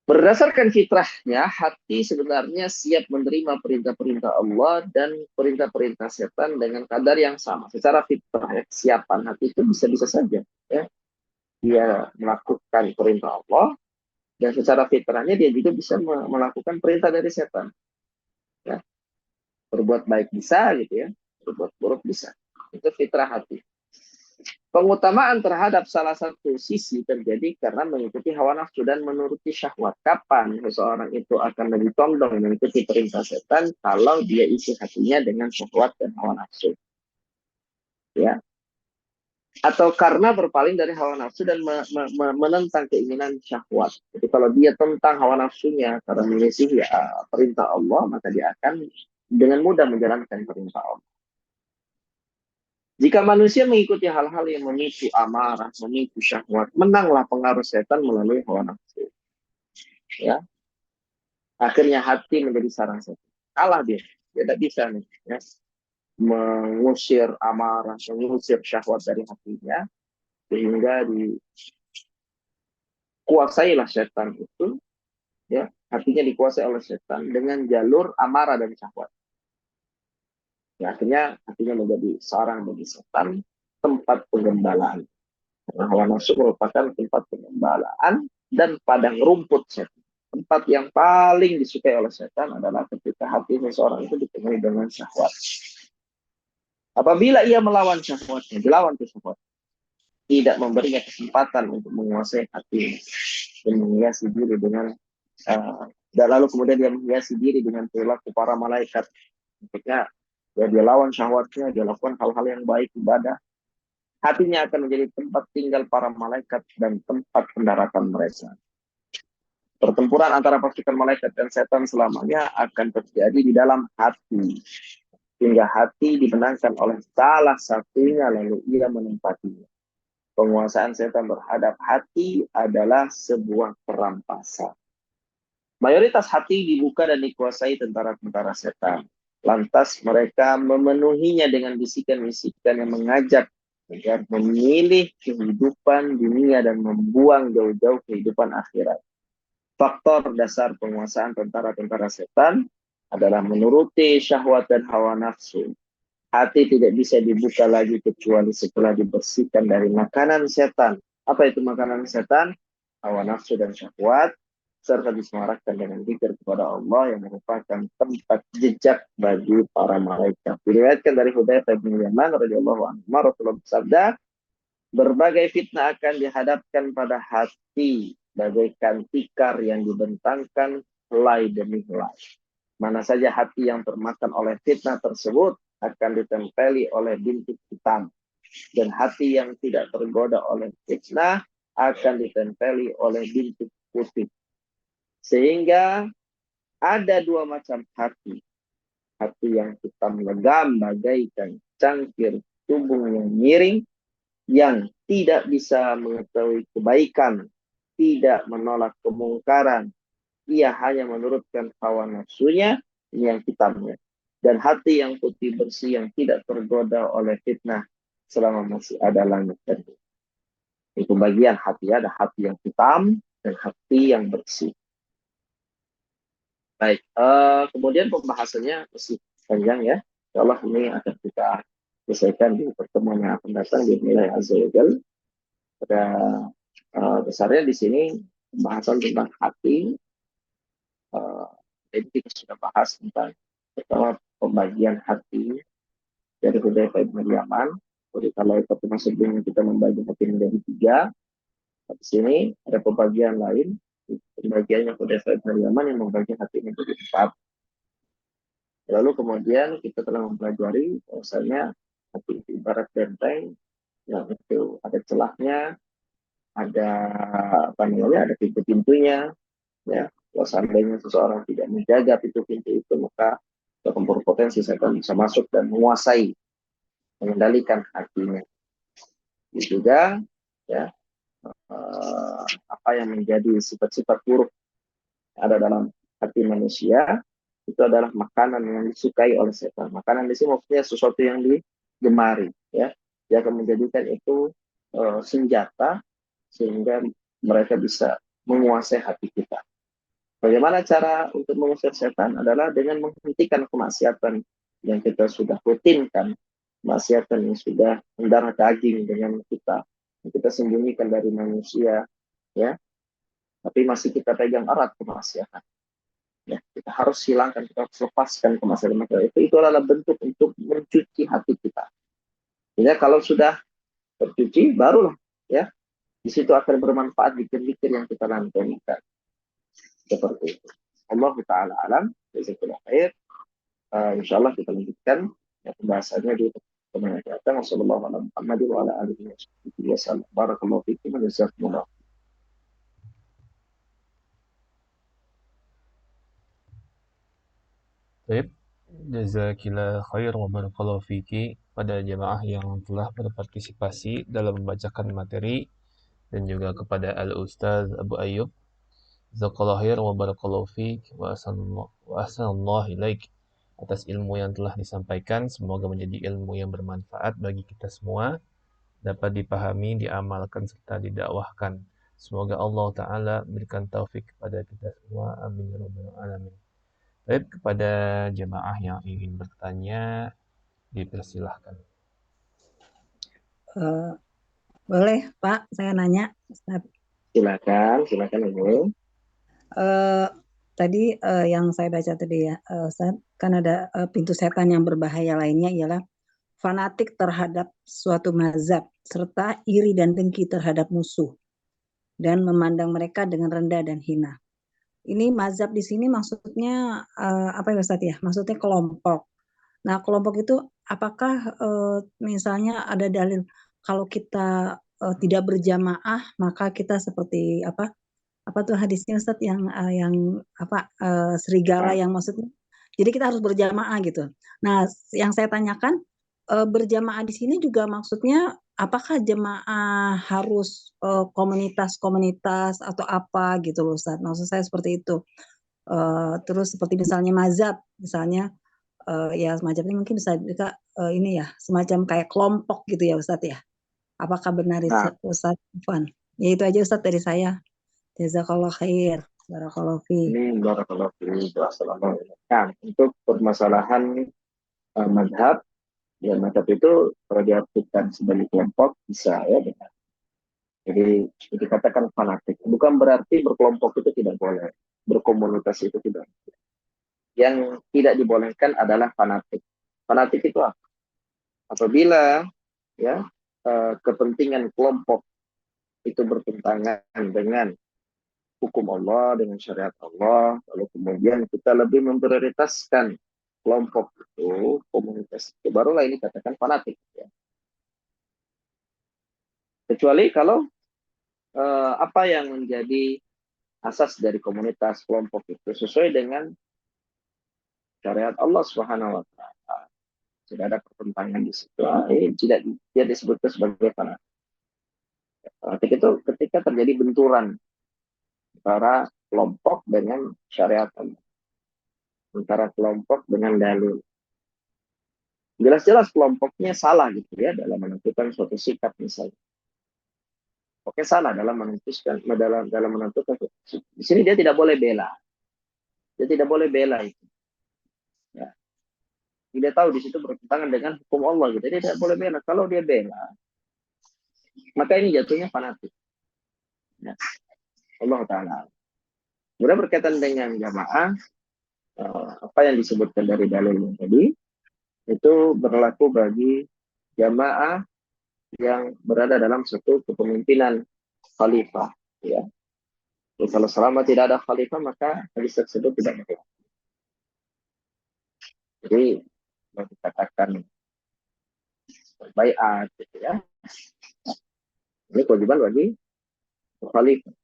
Berdasarkan fitrahnya, hati sebenarnya siap menerima perintah-perintah Allah dan perintah-perintah setan dengan kadar yang sama. Secara fitrah, ya, kesiapan hati itu bisa-bisa saja. Ya. Dia melakukan perintah Allah, dan secara fitrahnya dia juga bisa melakukan perintah dari setan. Ya. Berbuat baik bisa, gitu ya. Berbuat buruk bisa. Itu fitrah hati. Pengutamaan terhadap salah satu sisi terjadi karena mengikuti hawa nafsu dan menuruti syahwat. Kapan seseorang itu akan lebih condong mengikuti perintah setan kalau dia isi hatinya dengan syahwat dan hawa nafsu. Ya. Atau karena berpaling dari hawa nafsu dan menentang keinginan syahwat. Jadi kalau dia tentang hawa nafsunya karena menyisihi perintah Allah, maka dia akan dengan mudah menjalankan perintah Allah. Jika manusia mengikuti hal-hal yang memicu amarah, memicu syahwat, menanglah pengaruh setan melalui hawa nafsu. Ya. Akhirnya hati menjadi sarang setan. Kalah dia. Dia tidak bisa nih, ya, mengusir amarah, mengusir syahwat dari hatinya, sehingga dikuasailah setan itu, ya, hatinya dikuasai oleh setan dengan jalur amarah dan syahwat. Ya, akhirnya hatinya menjadi sarang bagi setan, tempat penggembalaan. Karena hawa nafsu merupakan tempat penggembalaan dan padang rumput setan. Tempat yang paling disukai oleh setan adalah ketika hati seseorang itu dipenuhi dengan syahwat. Apabila ia melawan syahwatnya, dilawan syahwat, tidak memberinya kesempatan untuk menguasai hati dan menghiasi diri dengan dan lalu kemudian dia menghiasi diri dengan perilaku para malaikat. Ketika ya, dia lawan syahwatnya, dia lakukan hal-hal yang baik, ibadah, hatinya akan menjadi tempat tinggal para malaikat dan tempat pendaratan mereka. Pertempuran antara pasukan malaikat dan setan selamanya akan terjadi di dalam hati. Hingga hati dimenangkan oleh salah satunya lalu ia menempatinya. Penguasaan setan terhadap hati adalah sebuah perampasan. Mayoritas hati dibuka dan dikuasai tentara-tentara setan. Lantas mereka memenuhinya dengan bisikan-bisikan yang mengajak agar memilih kehidupan dunia dan membuang jauh-jauh kehidupan akhirat. Faktor dasar penguasaan tentara-tentara setan adalah menuruti syahwat dan hawa nafsu. Hati tidak bisa dibuka lagi kecuali setelah dibersihkan dari makanan setan. Apa itu makanan setan? Hawa nafsu dan syahwat, serta disemarakkan dengan zikir kepada Allah yang merupakan tempat jejak bagi para malaikat. Diriwayatkan dari Hudzaifah bin Yaman radhiyallahu anhu, Rasulullah bersabda, berbagai fitnah akan dihadapkan pada hati bagaikan tikar yang dibentangkan helai demi helai. Mana saja hati yang termakan oleh fitnah tersebut akan ditempeli oleh bintik hitam. Dan hati yang tidak tergoda oleh fitnah akan ditempeli oleh bintik putih. Sehingga ada dua macam hati. Hati yang hitam legam bagaikan cangkir tubuh yang miring, yang tidak bisa mengetahui kebaikan, tidak menolak kemungkaran, ia hanya menurutkan hawa nafsunya, ini yang hitamnya. Dan hati yang putih bersih yang tidak tergoda oleh fitnah selama masih ada langit dan bumi. Itu bagian hati, ada hati yang hitam dan hati yang bersih. Baik, kemudian pembahasannya masih panjang ya. Insyaallah ini akan kita selesaikan di pertemuan yang akan datang di nilai Azza wa Jalla. Pada besarnya di sini pembahasan tentang hati. Jadi kita sudah bahas tentang pertama pembagian hati dari Hudzaifah bin Yaman. Jadi kalau pertemuan sebelumnya kita membagi hati menjadi 3, di sini ada pembagian lain Pembagiannya Hudzaifah bin Yaman yang membagi hati menjadi 4. Lalu kemudian kita telah mempelajari bahwasanya hati itu ibarat benteng yang itu ada celahnya, ada apa namanya, ada pintu-pintunya, ya. Kalau seandainya seseorang tidak menjaga pintu-pintu itu, maka akan berpotensi setan bisa masuk dan menguasai, mengendalikan hatinya. Itu juga, ya, apa yang menjadi sifat-sifat buruk ada dalam hati manusia itu adalah makanan yang disukai oleh setan. Makanan di sini maksudnya sesuatu yang digemari, ya. Dia akan menjadikan itu senjata sehingga mereka bisa menguasai hati kita. Bagaimana cara untuk mengusir setan adalah dengan menghentikan kemaksiatan yang kita sudah rutinkan, kemaksiatan yang sudah mendarah daging dengan kita, yang kita sembunyikan dari manusia, ya, tapi masih kita pegang erat kemaksiatan. Ya, kita harus hilangkan, kita harus lepaskan kemaksiatan itu adalah bentuk untuk mencuci hati kita. Ya, kalau sudah tercuci, barulah, ya, di situ akan bermanfaat zikir-zikir yang kita lantunkan. Seperti itu. Allah Ta'ala alam, jazakallahu khair. Insyaallah kita lanjutkan ya, pembahasannya di pertemuan yang datang. Wassalamualaikum warahmatullahi wabarakatuh. Barakallahu fiikum wa jazakumullah. Baik, jazakillah khair wa barakallahu fiki pada jemaah yang telah berpartisipasi dalam membacakan materi dan juga kepada Al-Ustaz Abu Ayyub. Jazakallahu khair wa barakallahu fik wa ahsanallahu ilaik atas ilmu yang telah disampaikan. Semoga menjadi ilmu yang bermanfaat bagi kita semua, dapat dipahami, diamalkan serta didakwahkan. Semoga Allah Ta'ala berikan taufik kepada kita semua. Amin ya rabbal alamin. Baik, kepada jemaah yang ingin bertanya, dipersilahkan. Boleh, Pak, saya nanya. Silakan Ibu. Tadi yang saya baca tadi ya, Ustaz, kan ada pintu setan yang berbahaya lainnya ialah fanatik terhadap suatu mazhab serta iri dan dengki terhadap musuh dan memandang mereka dengan rendah dan hina. Ini mazhab di sini maksudnya apa ya Ustaz ya? Maksudnya kelompok. Nah, kelompok itu apakah misalnya ada dalil kalau kita tidak berjamaah maka kita seperti apa tuh hadisnya Ustaz yang serigala yang maksudnya jadi kita harus berjamaah gitu. Nah, yang saya tanyakan berjamaah di sini juga maksudnya apakah jemaah harus komunitas-komunitas atau apa gitu loh Ustaz. Maksud saya seperti itu. Terus seperti misalnya mazhab, misalnya ya semacamnya mungkin bisa juga ini ya semacam kayak kelompok gitu ya Ustaz ya. Apakah benar Ustaz Irfan? Ya itu aja Ustaz dari saya. Jazakallah khair. Barakallahu fi. Ini barakallahu fi. Nah, untuk permasalahan madhab, ya madhab itu kalau diartikan sebagai kelompok bisa ya benar. Jadi dikatakan fanatik. Bukan berarti berkelompok itu tidak boleh, berkomunitas itu tidak. Yang tidak dibolehkan adalah fanatik. Fanatik itu apa? Apabila ya kepentingan kelompok itu bertentangan dengan hukum Allah, dengan syariat Allah, lalu kemudian kita lebih memprioritaskan kelompok itu, komunitas itu, barulah ini katakan fanatik. Ya. Kecuali kalau apa yang menjadi asas dari komunitas kelompok itu sesuai dengan syariat Allah Subhanahu wa taala. Tidak ada pertentangan di situ. Tidak dia disebutkan sebagai fanatik. Fanatik itu ketika terjadi benturan antara kelompok dengan syariat Allah, antara kelompok dengan dalil. Jelas-jelas kelompoknya salah gitu ya dalam menentukan suatu sikap misalnya. Oke, salah dalam menentukan dalam menentukan. Di sini dia tidak boleh bela. Dia tidak boleh bela itu. Ya. Dia tahu di situ bertentangan dengan hukum Allah gitu. Dia tidak boleh bela. Kalau dia bela, maka ini jatuhnya fanatik. Ya. Allah Ta'ala. Kemudian berkaitan dengan jamaah, apa yang disebutkan dari dalilnya tadi, itu berlaku bagi jamaah yang berada dalam satu kepemimpinan khalifah, ya. Jadi kalau selama tidak ada khalifah maka hadis tersebut tidak berlaku. Jadi kalau dikatakan baiat gitu ya, ini kewajiban bagi khalifah.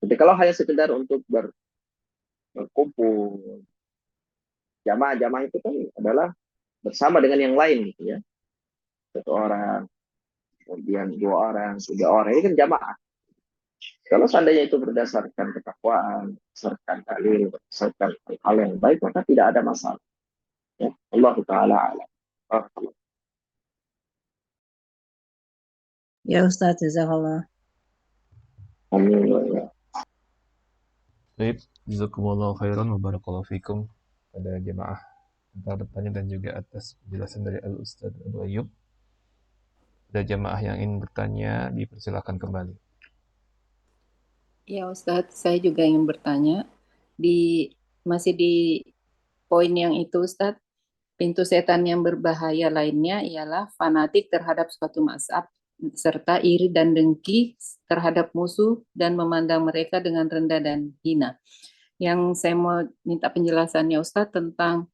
Jadi kalau hanya sekedar untuk berkumpul, jamaah-jamaah itu kan adalah bersama dengan yang lain gitu ya. Satu orang, kemudian 2 orang, 3 orang, ini kan jamaah. Kalau seandainya itu berdasarkan ketakwaan, berdasarkan dalil, berdasarkan hal yang baik, maka tidak ada masalah. Ya. Allah Ta'ala alam. Ya Ustaz, jazakallah. Amin. Baik, jazakumullah khairan wa barakallahu fikum pada jemaah tentang bertanya dan juga atas penjelasan dari Al-Ustaz Abu Ayyub. Ada jemaah yang ingin bertanya, dipersilakan kembali. Ya Ustadz, saya juga ingin bertanya. Masih di poin yang itu Ustadz, pintu setan yang berbahaya lainnya ialah fanatik terhadap suatu mazhab, serta iri dan dengki terhadap musuh dan memandang mereka dengan rendah dan hina. Yang saya mau minta penjelasannya Ustadz tentang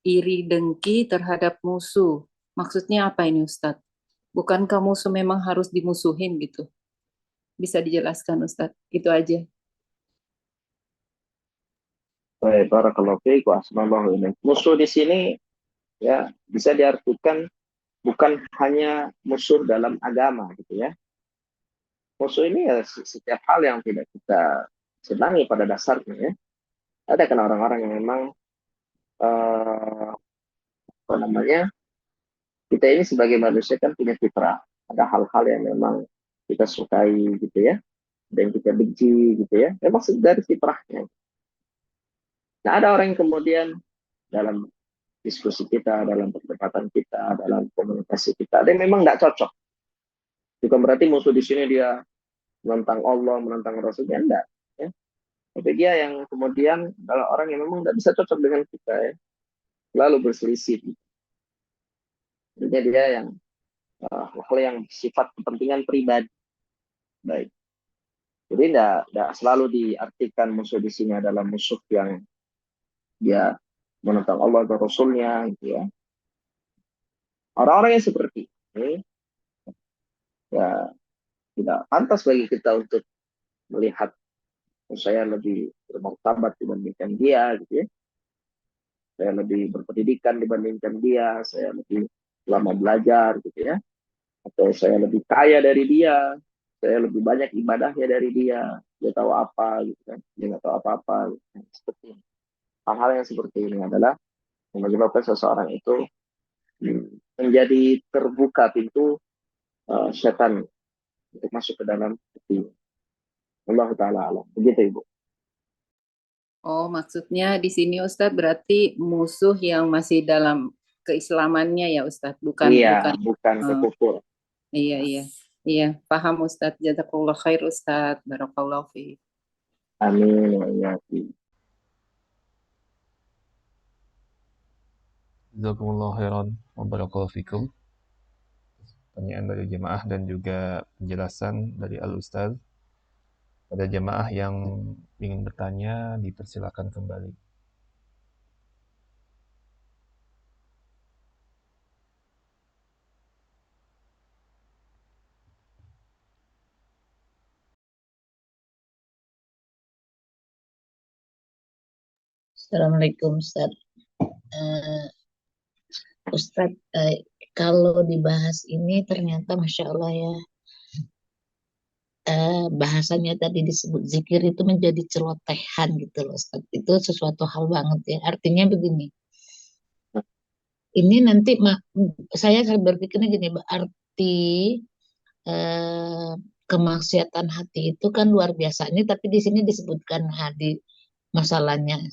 iri dengki terhadap musuh. Maksudnya apa ini Ustadz? Bukankah musuh memang harus dimusuhin gitu? Bisa dijelaskan Ustadz? Itu aja. Baik, barakallahu fiik wa ahsanallahu ilaik. Musuh di sini ya bisa diartikan bukan hanya musuh dalam agama gitu ya. Musuh ini ya setiap hal yang tidak kita senangi pada dasarnya ya. Ada kan orang-orang yang memang apa namanya, kita ini sebagai manusia kan punya fitrah. Ada hal-hal yang memang kita sukai gitu ya, dan kita benci gitu ya. Memang dari fitrahnya. Nah ada orang yang kemudian dalam diskusi kita, dalam perdebatan kita, dalam komunikasi kita, ada yang memang tidak cocok. Bukan berarti musuh di sini dia menentang Allah, menentang Rasulnya, enggak. Ya. Tapi dia yang kemudian adalah orang yang memang tidak bisa cocok dengan kita ya. Lalu berselisih. Jadi dia yang hal yang sifat kepentingan pribadi. Baik. Jadi tidak selalu diartikan musuh di sini adalah musuh yang dia menentang Allah dan Rasulnya gitu ya. Orang-orang yang seperti ini ya tidak pantas bagi kita untuk melihat saya lebih bermartabat dibandingkan dia gitu ya. Saya lebih berpendidikan dibandingkan dia, saya lebih lama belajar gitu ya. Atau saya lebih kaya dari dia, saya lebih banyak ibadahnya dari dia tahu apa gitu kan, dia nggak tahu apa-apa gitu. Seperti ini. Hal-hal yang seperti ini adalah yang menyebabkan seseorang itu menjadi terbuka pintu setan untuk masuk ke dalam hati. Allah Ta'ala alam. Begitu Ibu. Oh, maksudnya di sini Ustadz berarti musuh yang masih dalam keislamannya ya Ustadz, bukan Iya, bukan kekufur. Iya, iya. Iya, paham Ustadz. Jazakallah khair Ustadz. Barakallahu fiik. Amin wa iyyakum. Jazakumullah khairan wa barakallahu fikum. Pertanyaan dari jemaah dan juga penjelasan dari Al-Ustaz. Pada jemaah yang ingin bertanya, dipersilakan kembali. Assalamualaikum Ustaz. Ustaz, kalau dibahas ini ternyata Masya Allah ya, bahasanya tadi disebut zikir itu menjadi celotehan gitu loh Ustaz. Itu sesuatu hal banget ya. Artinya begini, ini nanti saya berpikirnya gini, berarti kemaksiatan hati itu kan luar biasa. Ini tapi di sini disebutkan di masalahnya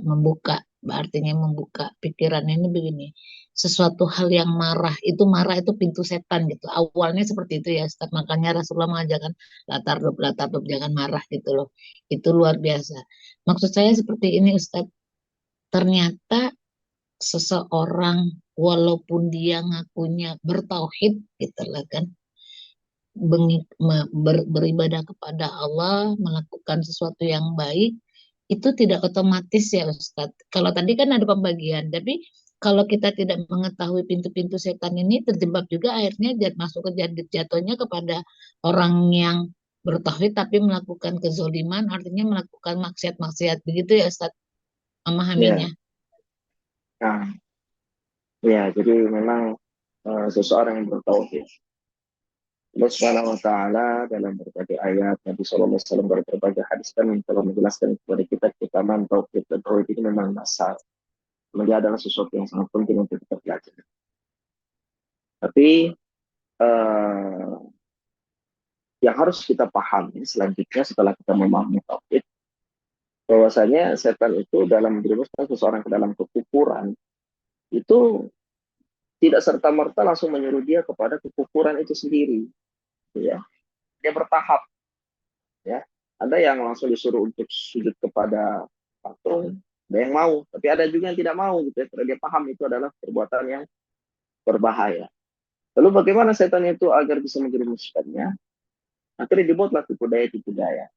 membuka, artinya membuka pikiran ini begini. Sesuatu hal yang marah itu pintu setan gitu. Awalnya seperti itu ya Ustaz. Makanya Rasulullah mengajarkan latar dop jangan marah gitu loh. Itu luar biasa. Maksud saya seperti ini Ustaz. Ternyata seseorang walaupun dia ngakunya bertauhid gitu lah kan, beribadah kepada Allah, melakukan sesuatu yang baik, itu tidak otomatis ya Ustadz. Kalau tadi kan ada pembagian, tapi kalau kita tidak mengetahui pintu-pintu setan ini, terjebak juga akhirnya masuk ke jatuhnya kepada orang yang bertauhid tapi melakukan kezoliman, artinya melakukan maksiat-maksiat. Begitu ya Ustadz Ya, memahaminya. nah, ya, jadi memang seseorang yang bertauhid, Allah Subhanahu wa taala dalam berbagai ayat, Nabi sallallahu alaihi wasallam dalam berbagai hadis kan telah menjelaskan kepada kita keutamaan tauhid, dan tauhid ini memang dasar. Dia adalah sesuatu yang sangat penting untuk kita pelajari. Tapi eh, yang harus kita pahami selanjutnya setelah kita memahami tauhid, bahwasanya setan itu dalam menjerumuskan seseorang ke dalam kekufuran itu tidak serta-merta langsung menyuruh dia kepada kekufuran itu sendiri, ya. Dia bertahap, ya. Ada yang langsung disuruh untuk sujud kepada patung, ada yang mau, tapi ada juga yang tidak mau, gitu ya, karena dia paham itu adalah perbuatan yang berbahaya. Lalu bagaimana setan itu agar bisa menjerumuskannya? Akhirnya dibuatlah tipu daya-tipu daya.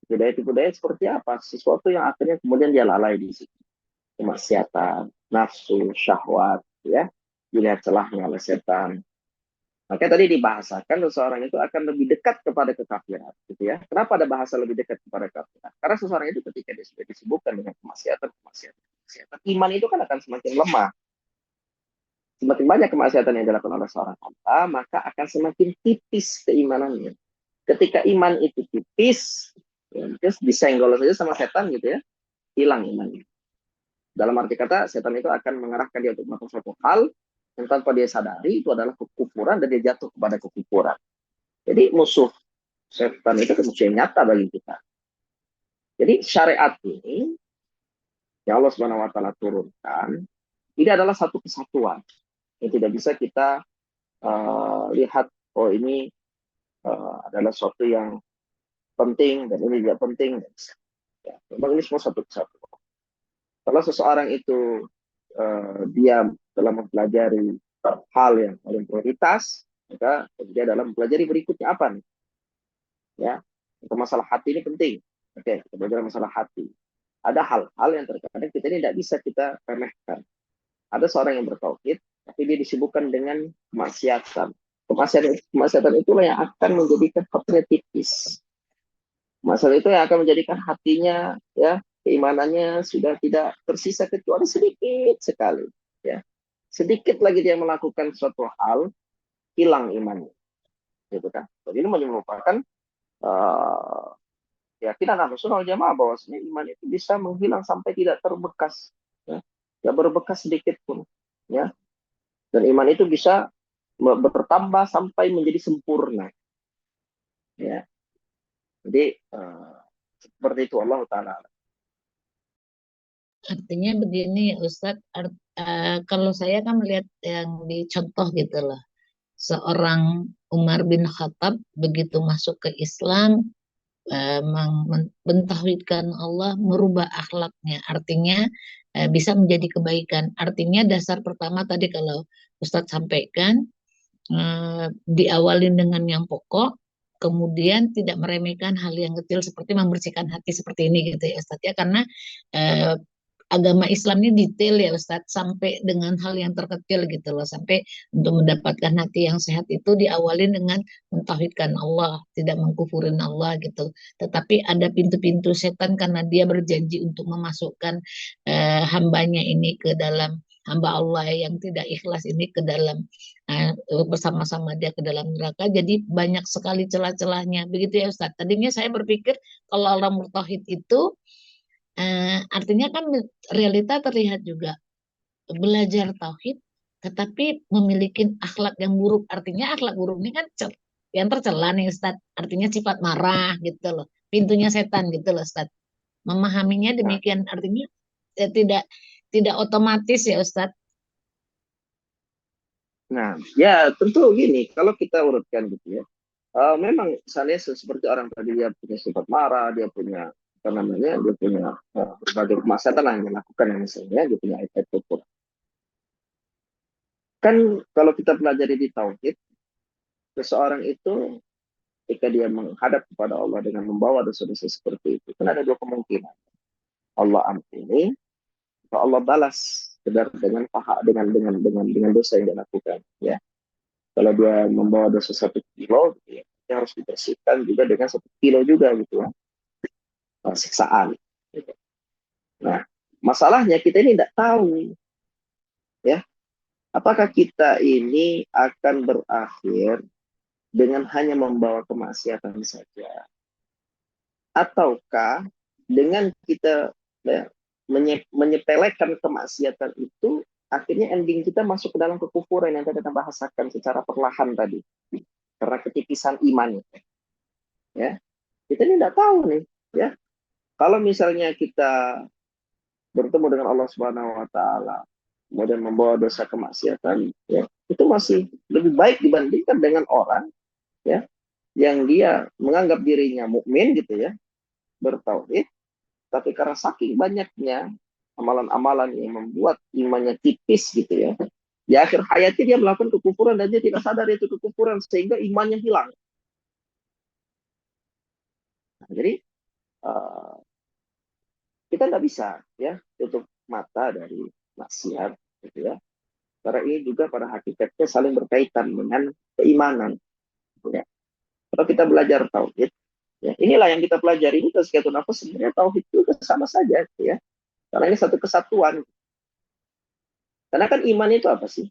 Tipu daya-tipu daya seperti apa? Sesuatu yang akhirnya kemudian dia lalai di situ. Kemaksiatan, nafsu, syahwat, ya, dilihat celahnya oleh setan. Makanya tadi dibahasakan seseorang itu akan lebih dekat kepada kekafiran, gitu ya. Kenapa ada bahasa lebih dekat kepada kekafiran? Karena seseorang itu ketika dia sudah disibukkan dengan kemaksiatan, iman itu kan akan semakin lemah. Semakin banyak kemaksiatan yang dilakukan oleh seorang hamba, maka akan semakin tipis keimanannya. Ketika iman itu tipis, ya, terus disenggol saja sama setan, gitu ya, hilang imannya. Dalam arti kata, setan itu akan mengarahkan dia untuk melakukan suatu hal yang tanpa dia sadari itu adalah kekufuran, dan dia jatuh kepada kekufuran. Jadi musuh setan itu musuh yang nyata bagi kita. Jadi syariat ini yang Allah Subhanahu wa taala turunkan, ini adalah satu kesatuan yang tidak bisa kita lihat, oh ini adalah sesuatu yang penting dan ini tidak penting. Ya, memang ini semua satu kesatuan. Kalau seseorang itu dia telah mempelajari hal yang paling prioritas, maka dia dalam mempelajari berikutnya apa nih? Ya, untuk masalah hati ini penting. Oke, kita belajar masalah hati. Ada hal-hal yang terkadang kita ini tidak bisa kita remehkan. Ada seorang yang bertauhid, tapi dia disibukkan dengan kemaksiatan. Kemaksiatan itulah yang akan menjadikan hatinya tipis. Masalah itu yang akan menjadikan hatinya, ya, keimanannya sudah tidak tersisa kecuali sedikit sekali, ya. Sedikit lagi dia melakukan suatu hal, hilang imannya, gitu kan. Jadi ini merupakan keyakinan Ahlussunnah wal Jamaah bahwa iman itu bisa menghilang sampai tidak terbekas, ya. Tidak berbekas sedikit pun, ya. Dan iman itu bisa bertambah sampai menjadi sempurna, ya. Jadi seperti itu Allah Ta'ala. Artinya begini Ustadz, kalau saya kan melihat yang dicontoh gitu loh. Seorang Umar bin Khattab begitu masuk ke Islam, mentauhidkan Allah, merubah akhlaknya. Artinya bisa menjadi kebaikan. Artinya dasar pertama tadi kalau Ustadz sampaikan, diawali dengan yang pokok, kemudian tidak meremehkan hal yang kecil seperti membersihkan hati seperti ini gitu ya Ustadz ya, karena agama Islam ini detail ya Ustadz, sampai dengan hal yang terkecil gitu loh, sampai untuk mendapatkan hati yang sehat itu diawali dengan mentauhidkan Allah, tidak mengkufurin Allah gitu. Tetapi ada pintu-pintu setan karena dia berjanji untuk memasukkan hambanya ini ke dalam, hamba Allah yang tidak ikhlas ini ke dalam bersama-sama dia ke dalam neraka. Jadi banyak sekali celah-celahnya. Begitu ya Ustadz. Tadinya saya berpikir kalau orang bertauhid itu artinya kan realita terlihat juga belajar tauhid tetapi memiliki akhlak yang buruk. Artinya akhlak buruk ini kan yang tercela nih Ustaz. Artinya sifat marah gitu loh. Pintunya setan gitu loh Ustaz. Memahaminya demikian, artinya tidak otomatis ya Ustaz. Nah, ya tentu gini, kalau kita urutkan gitu ya, memang misalnya seperti orang tadi dia punya sifat marah, dia punya apa namanya, dia punya berbagai kemaksiatan yang dilakukan, misalnya dia punya efek kufur. Kan kalau kita pelajari di tauhid, seseorang itu ketika dia menghadap kepada Allah dengan membawa dosa-dosa seperti itu, kan ada dua kemungkinan. Allah ampuni, atau Allah balas dengan dengan dosa yang dia lakukan. Ya, kalau dia membawa dosa 1 kilo, gitu ya, dia harus dibersihkan juga dengan 1 kilo juga gitu ya, siksaan. Gitu. Nah, masalahnya kita ini tidak tahu, ya, apakah kita ini akan berakhir dengan hanya membawa kemaksiatan saja, ataukah dengan kita ya, menyepelekan kemaksiatan itu, akhirnya ending kita masuk ke dalam kekufuran yang tadi kita bahasakan secara perlahan tadi, karena ketipisan iman. Ya, kita ini tidak tahu nih, ya. Kalau misalnya kita bertemu dengan Allah Subhanahu Wa Taala, kemudian membawa dosa kemaksiatan, ya, itu masih lebih baik dibandingkan dengan orang, ya, yang dia menganggap dirinya mukmin gitu ya, bertauhid, tapi karena saking banyaknya amalan-amalan yang membuat imannya tipis gitu ya, di akhir hayatnya dia melakukan kekufuran dan dia tidak sadar itu kekufuran sehingga imannya hilang. Nah, jadi kita nggak bisa ya tutup mata dari maksiat gitu ya, karena ini juga pada hakikatnya saling berkaitan dengan keimanan gitu ya. Kalau kita belajar tauhid, ya, inilah yang kita pelajari, ini tazkiyatun nafs, sebenarnya tauhid itu sama saja gitu ya, karena ini satu kesatuan. Karena kan iman itu apa sih?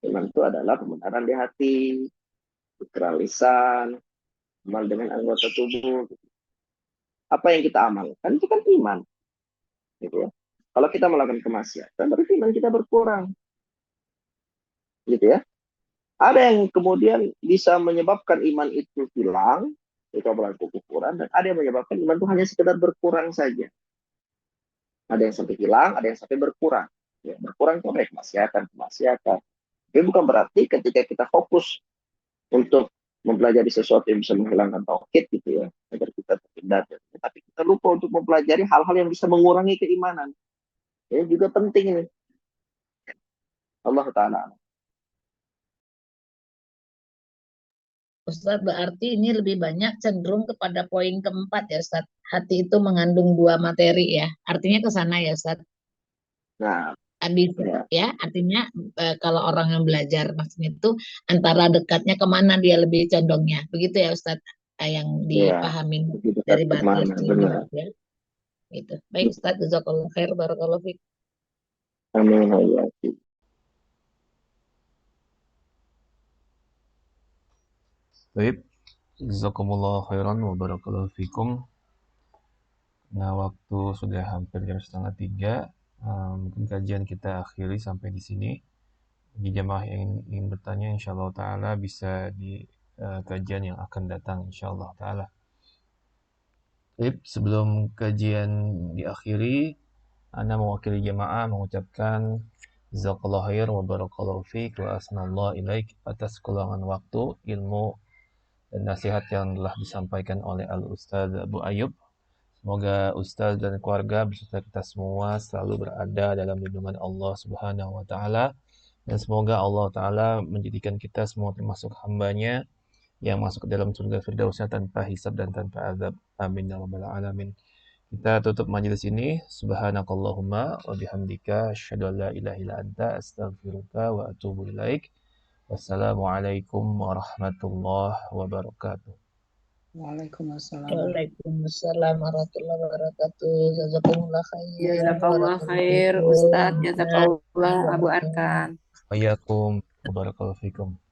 Iman itu adalah pembenaran di hati, pikiran, lisan, amal dengan anggota tubuh. Apa yang kita amalkan itu kan iman, gitu ya. Kalau kita melakukan kemaksiatan, berarti iman kita berkurang, gitu ya. Ada yang kemudian bisa menyebabkan iman itu hilang, itu melakukan kekufuran, dan ada yang menyebabkan iman itu hanya sekedar berkurang saja. Ada yang sampai hilang, ada yang sampai berkurang. Ya, berkurang itu baik kemaksiatan. Tapi bukan berarti ketika kita fokus untuk mempelajari sesuatu yang bisa menghilangkan tauhid gitu ya, agar kita terhindar. Tapi kita lupa untuk mempelajari hal-hal yang bisa mengurangi keimanan. Ini juga penting ini. Allah Ta'ala. Ustaz, berarti ini lebih banyak cenderung kepada poin keempat ya Ustaz. Hati itu mengandung 2 materi ya. Artinya ke sana ya Ustaz. Nah, ya artinya kalau orang yang belajar maksudnya itu antara dekatnya kemana dia lebih condongnya. Begitu ya Ustaz, yang dipahami dari batas ini ya. Gitu. Baik Ustaz, jazakallahu khair, barakallahu fiik. Amin. Baik, jazakumullah khairan wa barakallahu fikum. Nah, waktu sudah hampir jam 2:30. Mungkin kajian kita akhiri sampai di sini. Bagi jamaah yang ingin bertanya, insyaallah ta'ala bisa di kajian yang akan datang, insyaallah ta'ala. Baik, sebelum kajian diakhiri, Ana mewakili jamaah mengucapkan jazakallahu khair wa barakallahu fiik wa asnallahu ilaik atas kuluangan waktu, ilmu, dan nasihat yang telah disampaikan oleh Al-Ustaz Abu Ayyub. Semoga Ustaz dan keluarga beserta kita semua selalu berada dalam lindungan Allah Subhanahu wa Ta'ala, dan semoga Allah Ta'ala menjadikan kita semua termasuk hambanya yang masuk ke dalam surga Firdausnya tanpa hisab dan tanpa azab. Amin ya rabbal alamin. Kita tutup majelis ini. Subhanakallahumma wa bihamdika asyhadu an la ilaha illa anta astaghfiruka wa atubu ilaik. Wassalamualaikum warahmatullahi wabarakatuh. Waalaikumsalam. Waalaikumsalam warahmatullahi wabarakatuh. Jazakumullah khair. Jazakallah khair Ustaz, jazakallah Abu Arkan. Wa'alaikum warahmatullahi wabarakatuh.